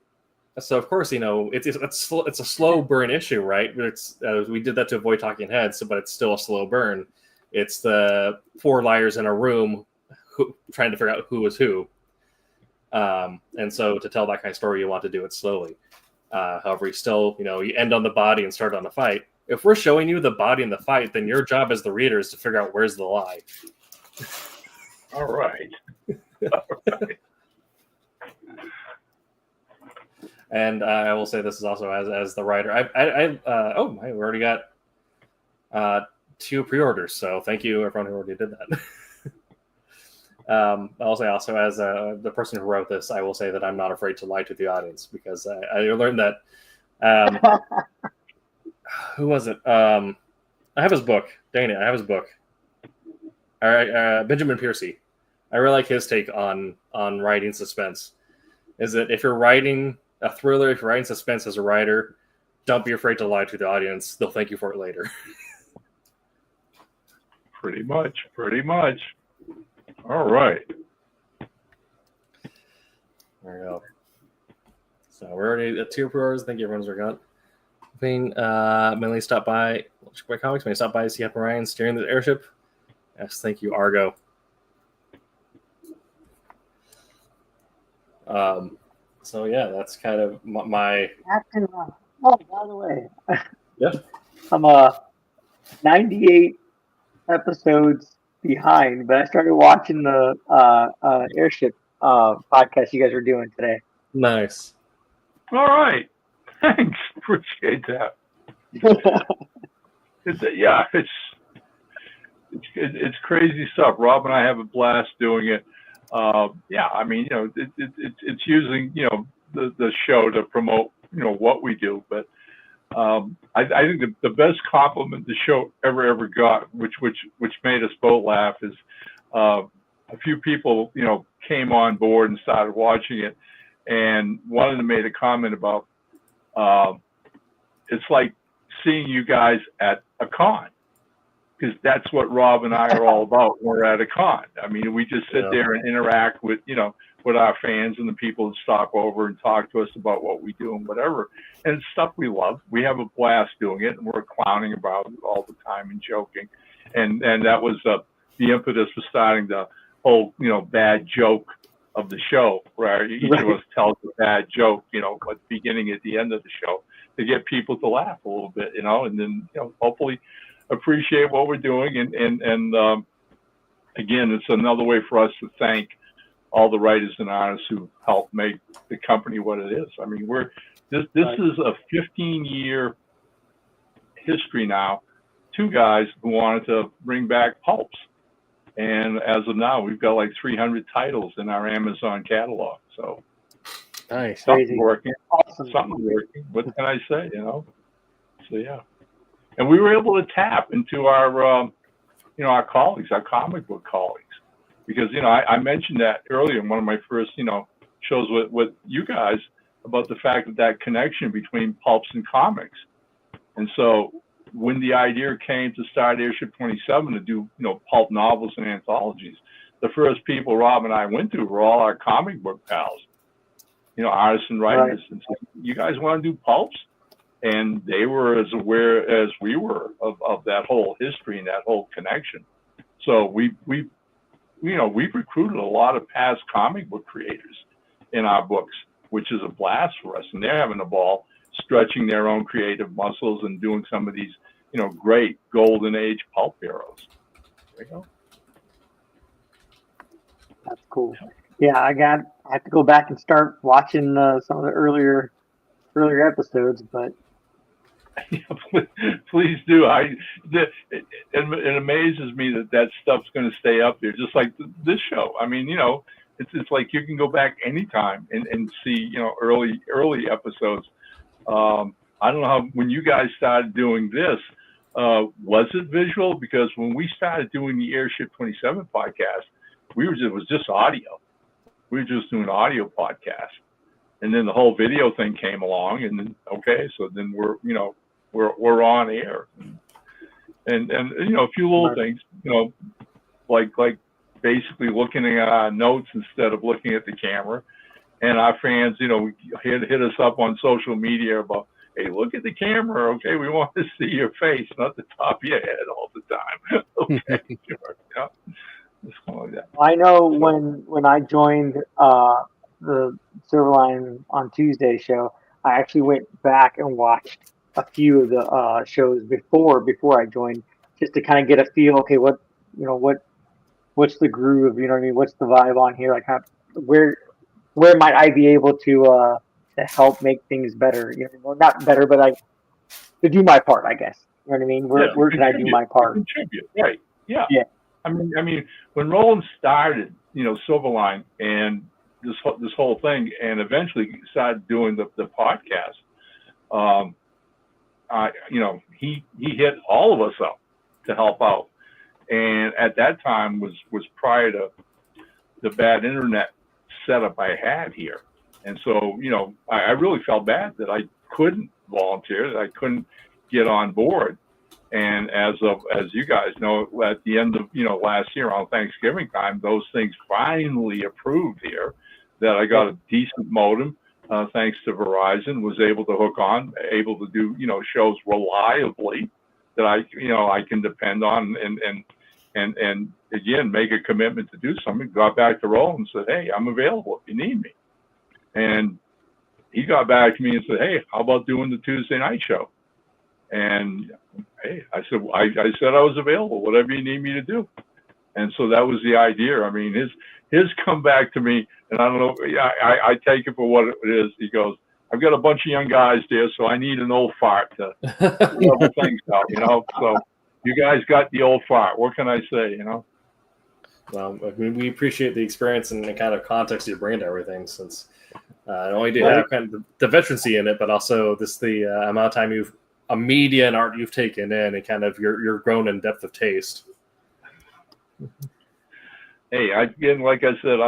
So of course, it's a slow burn issue, right? We did that to avoid talking heads, but it's still a slow burn. It's the four liars in a room trying to figure out who was who. And so to tell that kind of story, you want to do it slowly. However, you end on the body and start on the fight. If we're showing you the body in the fight, then your job as the reader is to figure out where's the lie. All right. And I will say this is also as the writer. We already got 2 pre-orders, so thank you everyone who already did that. I'll say also as the person who wrote this, I will say that I'm not afraid to lie to the audience because I learned that. Who was it? I have his book. Dang it, I have his book. All right, Benjamin Piercy. I really like his take on writing suspense. Is that if you're writing a thriller, if you're writing suspense as a writer, don't be afraid to lie to the audience. They'll thank you for it later. Pretty much. All right. There we go. So we're already at 2 pre-orders. Thank you, everyone's got. Mainly stop by comics. Mainly stop by to see Captain Ryan steering the airship. Yes, thank you, Argo. So yeah, that's kind of my. Captain Ron. Oh, by the way, Yeah. I'm 98 episodes behind, but I started watching the airship podcast you guys were doing today. Nice. All right. Thanks. Appreciate that. It's crazy stuff. Rob and I have a blast doing it. It's using the show to promote what we do, but I think the best compliment the show ever got, which made us both laugh, is a few people came on board and started watching it, and one of them made a comment about it's like seeing you guys at a con. Because that's what Rob and I are all about when we're at a con. I mean, we just sit there and interact with our fans and the people that stop over and talk to us about what we do and whatever. And it's stuff we love. We have a blast doing it, and we're clowning about it all the time and joking. And that was the impetus for starting the whole bad joke of the show, where each of us tells a bad joke, at the beginning, at the end of the show, to get people to laugh a little bit, and then hopefully appreciate what we're doing, and again, it's another way for us to thank all the writers and artists who helped make the company what it is. I mean, this is a 15-year history now. 2 guys who wanted to bring back pulps, and as of now, we've got like 300 titles in our Amazon catalog. So nice, something working, awesome. Something working. What can I say? So yeah. And we were able to tap into our, our colleagues, our comic book colleagues, because I mentioned that earlier in one of my first, shows with you guys about the fact that connection between pulps and comics. And so when the idea came to start Airship 27 to do, pulp novels and anthologies, the first people Rob and I went to were all our comic book pals, artists and writers, and said, "You guys want to do pulps?" And they were as aware as we were of that whole history and that whole connection. So we've recruited a lot of past comic book creators in our books, which is a blast for us. And they're having a ball stretching their own creative muscles and doing some of these, great golden age pulp heroes. There you go. That's cool. Yeah, I have to go back and start watching some of the earlier episodes, but Please do. It amazes me that stuff's going to stay up there, just like this show. I mean, it's like you can go back anytime and see, early episodes. I don't know how, when you guys started doing this, was it visual? Because when we started doing the Airship 27 podcast, it was just audio. We were just doing audio podcasts. And then the whole video thing came along, and then, okay, so then we're on air. And a few little things, like basically looking at our notes instead of looking at the camera. And our fans, hit us up on social media about, hey, look at the camera, okay? We want to see your face, not the top of your head all the time. Okay, sure. Yeah. Just like that. I know when I joined the Silverline on Tuesday show, I actually went back and watched a few of the shows before I joined, just to kind of get a feel. Okay, what's the groove? You know what I mean? What's the vibe on here? Like, where might I be able to help make things better? Well, not better, but to do my part, I guess. You know what I mean? Where can I do my part? Contribute, right? Yeah. Yeah. I mean, when Roland started, Silverline and this whole thing, and eventually started doing the podcast, he hit all of us up to help out, and at that time was prior to the bad internet setup I had here, and so I really felt bad that I couldn't volunteer, that I couldn't get on board. And as you guys know, at the end of last year on Thanksgiving time, those things finally approved here. That I got a decent modem, thanks to Verizon, was able to hook on, able to do shows reliably that I can depend on, and again make a commitment to do something. Got back to Roland and said, hey, I'm available if you need me. And he got back to me and said, hey, how about doing the Tuesday night show? And hey, I said I was available, whatever you need me to do. And so that was the idea. I mean, his come back to me, and I don't know, I take it for what it is. He goes, I've got a bunch of young guys there, so I need an old fart to level things out, So you guys got the old fart. What can I say, Well, I mean, we appreciate the experience and the kind of context you bring to everything, since not only do you have kind of the veterancy in it, but also the amount of time media and art you've taken in, and kind of your grown in depth of taste. Hey, again, like I said,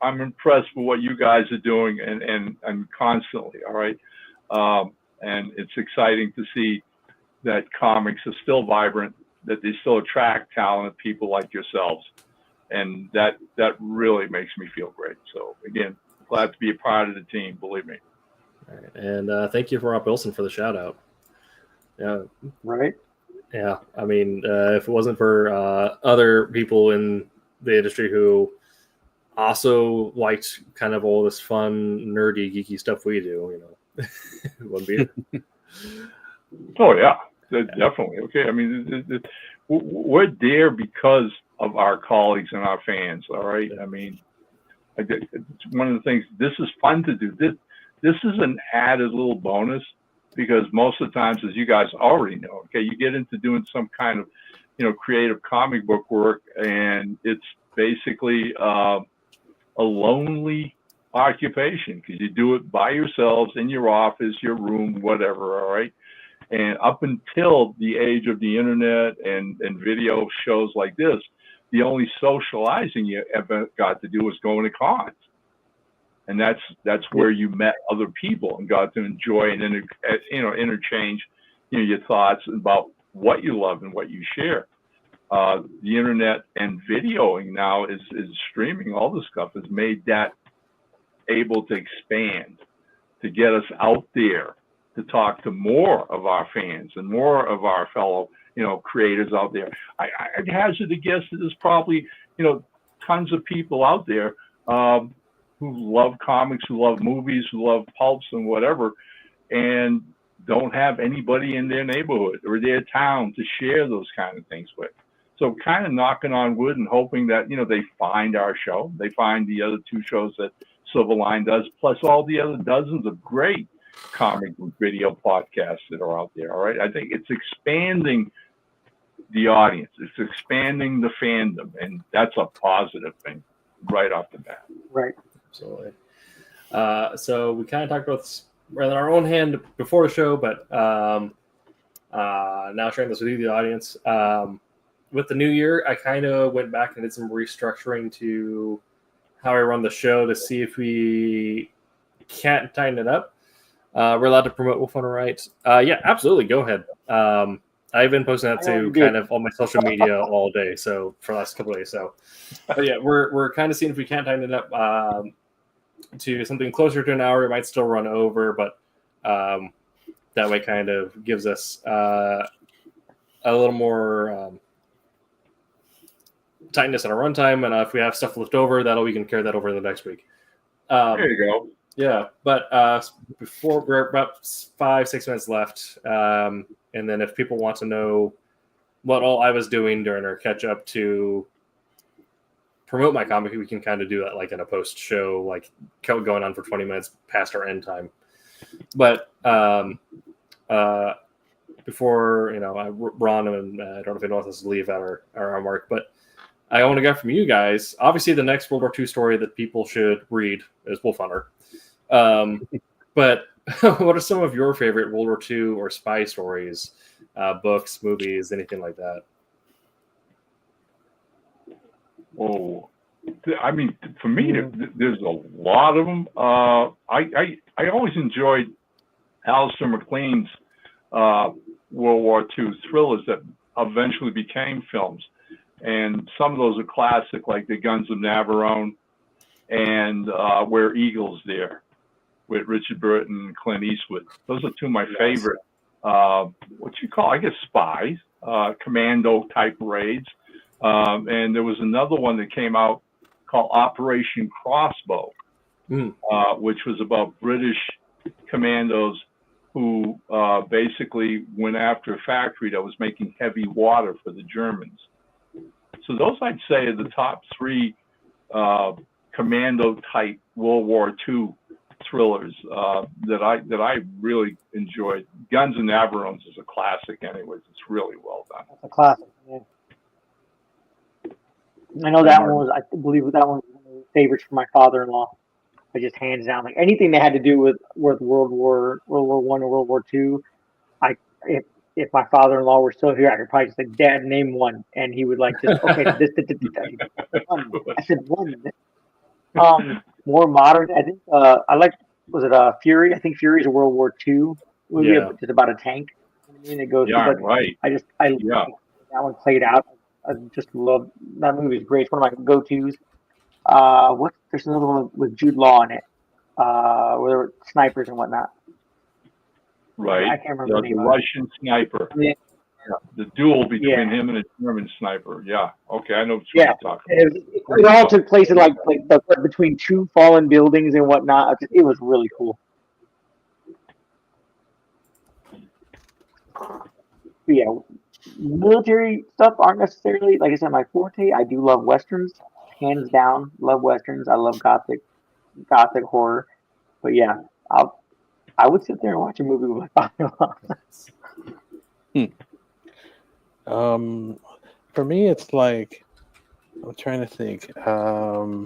I'm impressed with what you guys are doing, and constantly. All right, and it's exciting to see that comics are still vibrant, that they still attract talented people like yourselves, and that really makes me feel great. So again, glad to be a part of the team. Believe me. All right. And thank you for Rob Wilson for the shout out. Yeah. Right. Yeah. I mean, if it wasn't for other people in the industry who also liked kind of all this fun, nerdy, geeky stuff we do, it wouldn't be it. Oh yeah, definitely. Okay. I mean, we're there because of our colleagues and our fans. All right. I mean, it's one of the things. This is fun to do. This is an added little bonus, because most of the times, as you guys already know, okay, you get into doing some kind of, creative comic book work, and it's basically a lonely occupation, because you do it by yourselves in your office, your room, whatever. All right. And up until the age of the internet and video shows like this, the only socializing you ever got to do was going to cons. And that's where you met other people and got to enjoy and interchange your thoughts about what you love and what you share. The internet and videoing now is streaming. All this stuff has made that able to expand, to get us out there, to talk to more of our fans and more of our fellow creators out there. I'd hazard to guess that there's probably tons of people out there who love comics, who love movies, who love pulps and whatever, and don't have anybody in their neighborhood or their town to share those kind of things with. So kind of knocking on wood and hoping that, they find our show, they find the other two shows that Silverline does, plus all the other dozens of great comic book video podcasts that are out there. All right, I think it's expanding the audience. It's expanding the fandom, and that's a positive thing right off the bat. Right. Absolutely. So we kind of talked about this in our own hand before the show, but now sharing this with you, the audience. With the new year, I kind of went back and did some restructuring to how I run the show to see if we can't tighten it up. We're allowed to promote Wolf on the Right. Yeah, absolutely. Go ahead. I've been posting that to kind of all my social media all day, so for the last couple of days. So, but yeah, we're kind of seeing if we can't tighten it up to something closer to an hour. It might still run over, but that way kind of gives us a little more tightness in our runtime. And if we have stuff left over, we can carry that over the next week. There you go. Yeah, but before we're about 5-6 minutes left, and then if people want to know what all I was doing during our catch up to promote my comic, we can kind of do that like in a post show, like going on for 20 minutes past our end time. But before Ron and I don't know if anyone wants us to leave at our mark, but I want to get from you guys. Obviously, the next World War II story that people should read is Wolf Hunter. But what are some of your favorite World War II or spy stories, books, movies, anything like that? Oh, I mean, for me, there's a lot of them. I always enjoyed Alistair MacLean's World War II thrillers that eventually became films. And some of those are classic, like The Guns of Navarone and Where Eagles Dare with Richard Burton and Clint Eastwood. Those are two of my favorite, spies, commando type raids. And there was another one that came out called Operation Crossbow, which was about British commandos who basically went after a factory that was making heavy water for the Germans. So those, I'd say, are the top three commando type World War II thrillers that I really enjoyed. Guns and Navarone is a classic, anyways. It's really well done. That's a classic. Yeah. I know that one was. I believe that one was one of the favorites for my father-in-law. I just hands down, like anything that had to do with World War I or World War II. If my father-in-law were still here, I could probably just say, "Dad, name one," and he would like just this. One. I said one. More modern, I think. I like. Was it Fury? I think Fury is a World War II movie. Yeah. It's about a tank. It goes. Yeah, but right. I love that one played out. I just love that movie. Is great. It's one of my go-tos. There's another one with Jude Law in it, where there were snipers and whatnot. Right. I can't remember the name. The Russian sniper. Yeah. The duel between him and a German sniper. Yeah. Okay, I know what you're talking about. It all took place in like between two fallen buildings and whatnot. It was really cool. But yeah, military stuff aren't necessarily, like I said, my forte. I do love westerns, hands down. Love westerns. I love gothic horror. But yeah, I would sit there and watch a movie with my father-in-law. For me, it's like I'm trying to think. I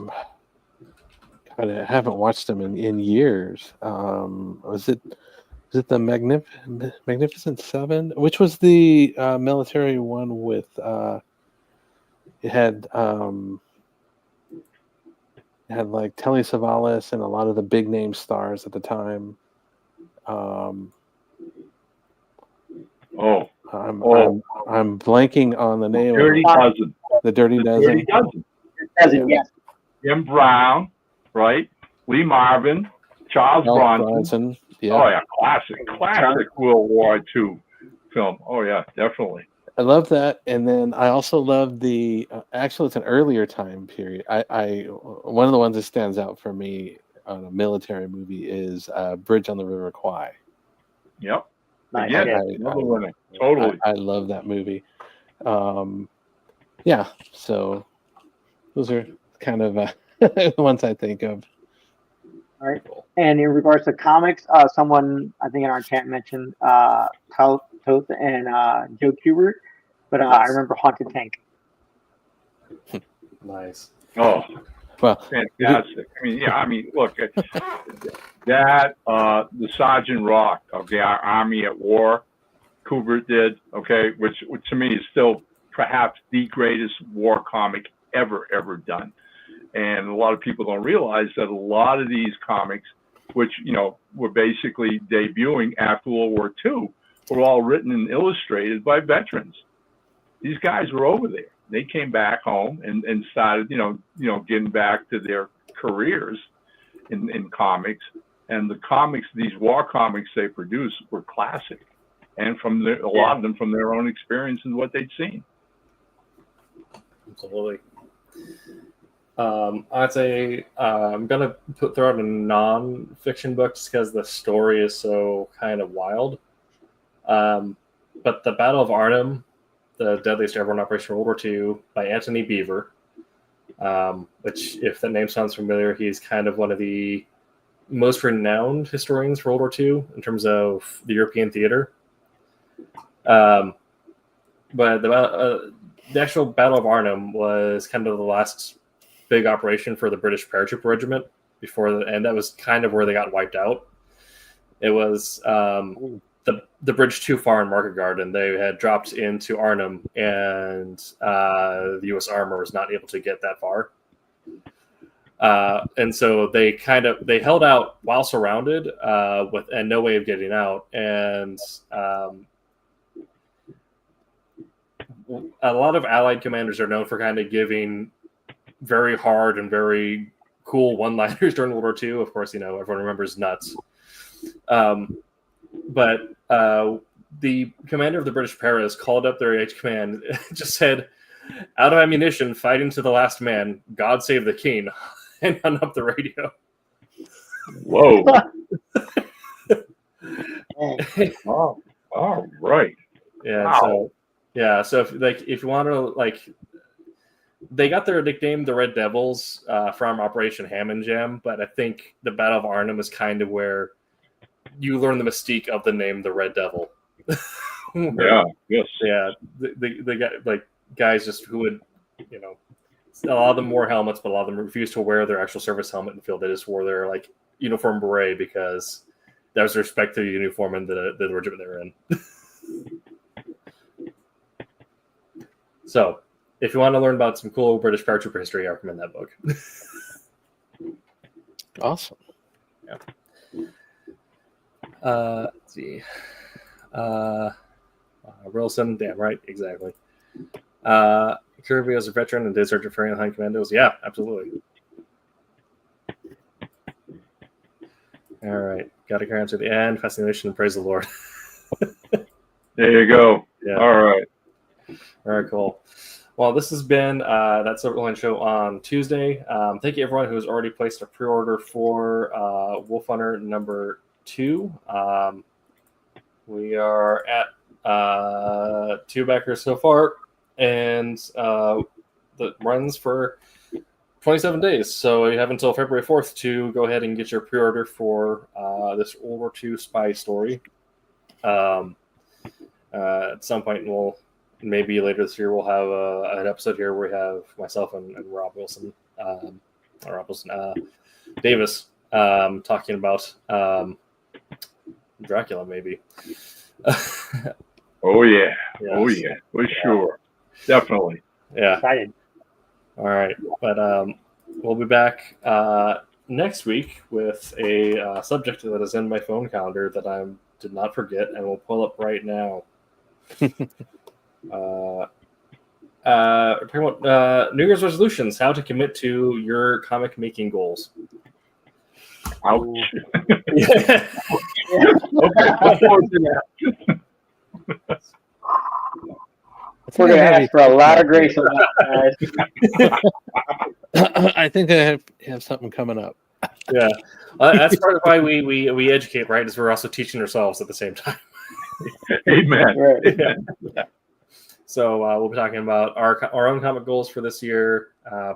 haven't watched them in years. Was it the Magnificent Seven? Which was the military one with? It had like Telly Savalas and a lot of the big name stars at the time. I'm blanking on the name. Dirty Dozen. The Dirty Dozen. Dirty Dozen. Yes. Jim Brown, right? Lee Marvin, Charles Bronson. Yeah. Oh yeah, classic World War II film. Oh yeah, definitely. I love that, and then I also love the. Actually, it's an earlier time period. I one of the ones that stands out for me on a military movie is Bridge on the River Kwai. Yep. Nice. Totally. I love that movie. Yeah, so those are kind of the ones I think of. All right. And in regards to comics, someone I think in our chat mentioned Toth and Joe Kubert, but I Yes. remember Haunted Tank. Nice. Oh, Well, fantastic. Look, that the Sergeant Rock of the Army at War, Kubert did, okay, which to me is still perhaps the greatest war comic ever done. And a lot of people don't realize that a lot of these comics, which, were basically debuting after World War II, were all written and illustrated by veterans. These guys were over there. They came back home and started, getting back to their careers in comics. And the comics, these war comics they produced were classic. And from a lot of them from their own experience and what they'd seen. Absolutely. I'd say I'm gonna throw out a non-fiction book just because the story is so kind of wild. But the Battle of Arnhem, the deadliest airborne operation of World War II, by Anthony Beaver, which, if the name sounds familiar, he's kind of one of the most renowned historians for World War II in terms of the European theater. But the actual Battle of Arnhem was kind of the last big operation for the British Paratrooper Regiment and that was kind of where they got wiped out. It was the bridge too far in Market Garden. They had dropped into Arnhem, and the U.S. armor was not able to get that far. And so they held out while surrounded, and no way of getting out. And a lot of Allied commanders are known for kind of giving very hard and very cool one-liners during World War II. Of course, everyone remembers Nuts. But the commander of the British Paras called up their H command and just said, "Out of ammunition, fighting to the last man, God save the king," and hung up the radio. Whoa. Oh, all right. Yeah. Wow. So if you want to, they got their nickname, the Red Devils, from Operation Ham and Jam, but I think the Battle of Arnhem is kind of where you learn the mystique of the name, the Red Devil. Yeah. Yes. Yeah. The guys just who would, a lot of them wore helmets, but a lot of them refused to wear their actual service helmet in the field. They just wore their uniform beret because that was respect to the uniform and the regiment they were in. So, if you want to learn about some cool British paratrooper history, I recommend that book. Awesome. Yeah. Let's see. Wilson, damn right, exactly. Kirby as a veteran and Desert Deferring behind Commandos. Yeah, absolutely. All right. Got to carry on to the end. Fascination and praise the Lord. There you go. Yeah. All right. All right, cool. Well, this has been that Silverline show on Tuesday. Thank you, everyone who has already placed a pre-order for Wolf Hunter number 2. We are at 2 backers so far, and that runs for 27 days. So you have until February 4th to go ahead and get your pre-order for this World War II spy story. At some point, maybe later this year, we'll have an episode here where we have myself and Rob Wilson, Davis, talking about Dracula, maybe. Oh, yeah. Yeah, Oh, yeah. For sure. Definitely. Yeah. Excited. All right. But we'll be back next week with a subject that is in my phone calendar that I did not forget, and we'll pull up right now. Talking about New Year's resolutions, how to commit to your comic making goals. Ouch. Yeah. We're going to ask for a lot of grace on that, guys. I think I have something coming up. Yeah, that's part of why we educate, right? Is we're also teaching ourselves at the same time. Amen. Right. Yeah. So we'll be talking about our own comic goals for this year,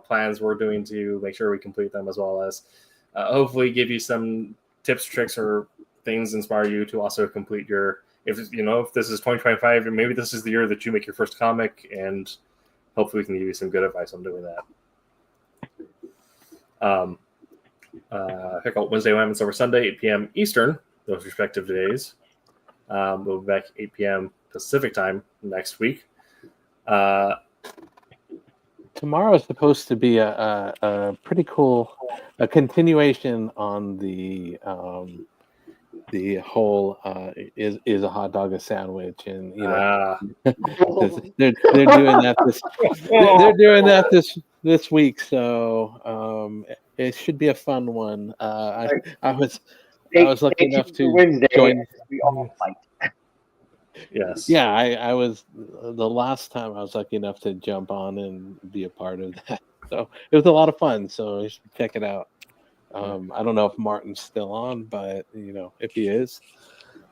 plans we're doing to make sure we complete them, as well as hopefully give you some tips, tricks, or things inspire you to also complete your. If this is 2025, and maybe this is the year that you make your first comic, and hopefully we can give you some good advice on doing that. Check out Wednesday, Wham, and Silver Sunday, 8 p.m. Eastern, those respective days. We'll be back 8 p.m. Pacific time next week. Tomorrow is supposed to be a pretty cool continuation on the whole is a hot dog a sandwich, and they're doing that this week, so it should be a fun one. I was lucky enough to Wednesday, join. We all fight. Yes. Yeah, I was the last time I was lucky enough to jump on and be a part of that. So it was a lot of fun. So you should check it out. I don't know if Martin's still on, but if he is,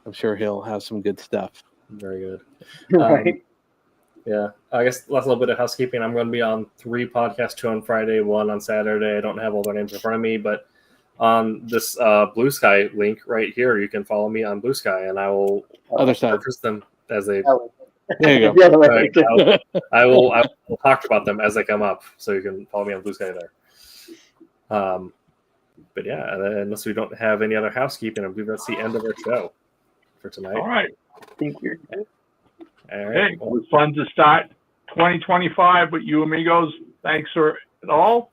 I'm sure he'll have some good stuff. Very good. Right. Yeah, I guess last little bit of housekeeping. I'm going to be on 3 podcasts, 2 on Friday, 1 on Saturday. I don't have all their names in front of me, but on this Blue Sky link right here, you can follow me on Blue Sky, and I will Other side. purchase them as they. There you go. The other way. Right, I will talk about them as they come up, so you can follow me on Blue Sky there. But yeah, unless we don't have any other housekeeping, I believe that's the end of our show for tonight. All right. Thank you. All right. Hey, it was fun to start 2025 with you amigos. Thanks for it all.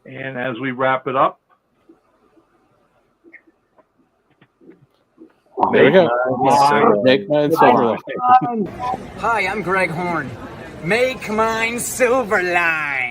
And as we wrap it up, There we go. Silverline. Make mine Silverline. Hi, I'm Greg Horn. Make mine Silverline.